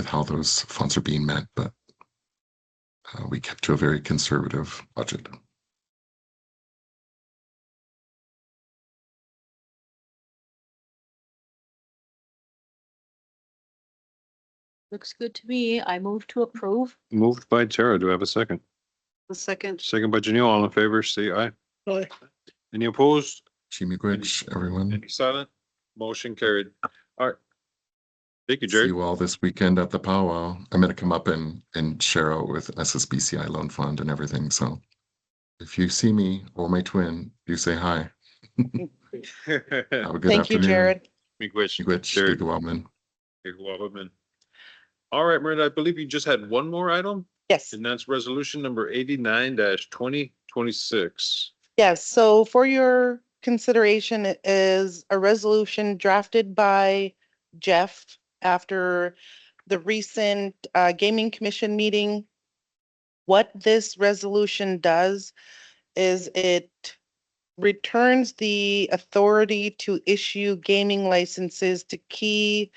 Speaker 17: how those funds are being met, but we kept to a very conservative budget.
Speaker 8: Looks good to me. I move to approve.
Speaker 1: Moved by Tara. Do I have a second?
Speaker 2: A second.
Speaker 1: Second by Janelle. All in favor, say aye.
Speaker 3: Aye.
Speaker 1: Any opposed?
Speaker 17: Chimigwich, everyone.
Speaker 1: Any silent? Motion carried. All right. Thank you,
Speaker 17: See
Speaker 1: Jared.
Speaker 17: you all this weekend at the powwow. I'm gonna come up and share out with SSBCI Loan Fund and everything. So if you see me or my twin, you say hi. Have a good
Speaker 4: Thank you,
Speaker 17: afternoon.
Speaker 4: Jared.
Speaker 1: Miigwech.
Speaker 17: Chimigwich,
Speaker 1: Jared.
Speaker 17: Chigawabman.
Speaker 1: Woman. All right, Miranda, I believe you just had one more item,
Speaker 4: Yes.
Speaker 1: and that's resolution number 89-2026.
Speaker 4: Yes, so for your consideration is a resolution drafted by Jeff after the recent Gaming Commission meeting. What this resolution does is it returns the authority to issue gaming licenses to key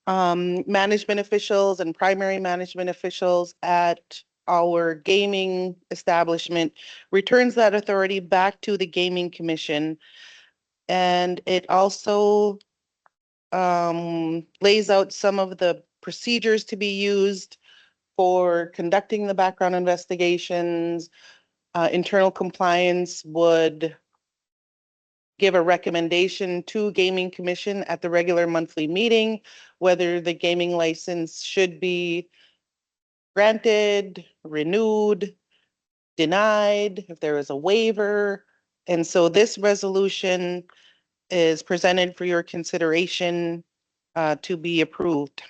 Speaker 4: management officials and primary management officials at our gaming establishment, returns that authority back to the Gaming Commission. And it also lays out some of the procedures to be used for conducting the background investigations. Internal compliance would give a recommendation to Gaming Commission at the regular monthly meeting, whether the gaming license should be granted, renewed, denied, if there is a waiver. And so this resolution is presented for your consideration to be approved.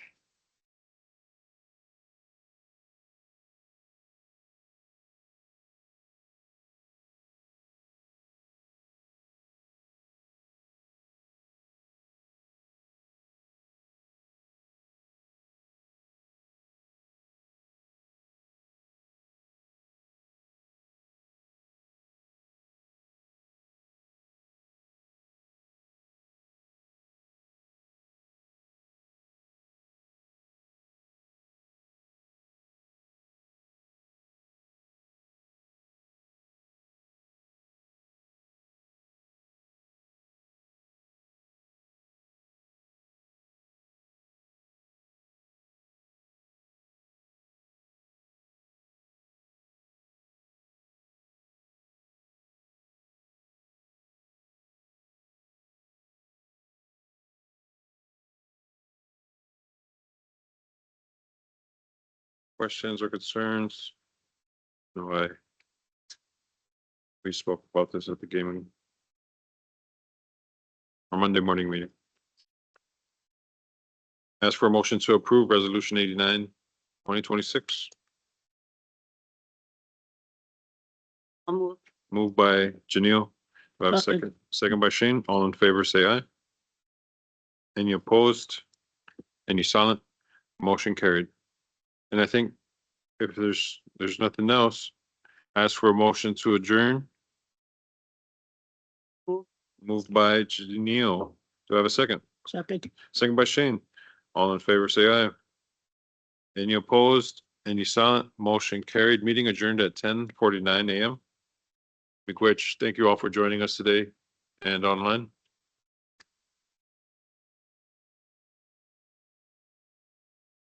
Speaker 1: Questions or concerns? No, we spoke about this at the gaming or Monday morning meeting. Ask for a motion to approve resolution 89-2026.
Speaker 8: I'll move.
Speaker 1: Moved by Janelle. Do I have a
Speaker 3: Second.
Speaker 1: second? Second by Shane. All in favor, say aye. Any opposed? Any silent? Motion carried. And I think if there's nothing else, ask for a motion to adjourn.
Speaker 8: Move.
Speaker 1: Moved by Janelle. Do I have a second?
Speaker 3: Second.
Speaker 1: Second by Shane. All in favor, say aye. Any opposed? Any silent? Motion carried. Meeting adjourned at 10:49 a.m. Miigwech, thank you all for joining us today and online.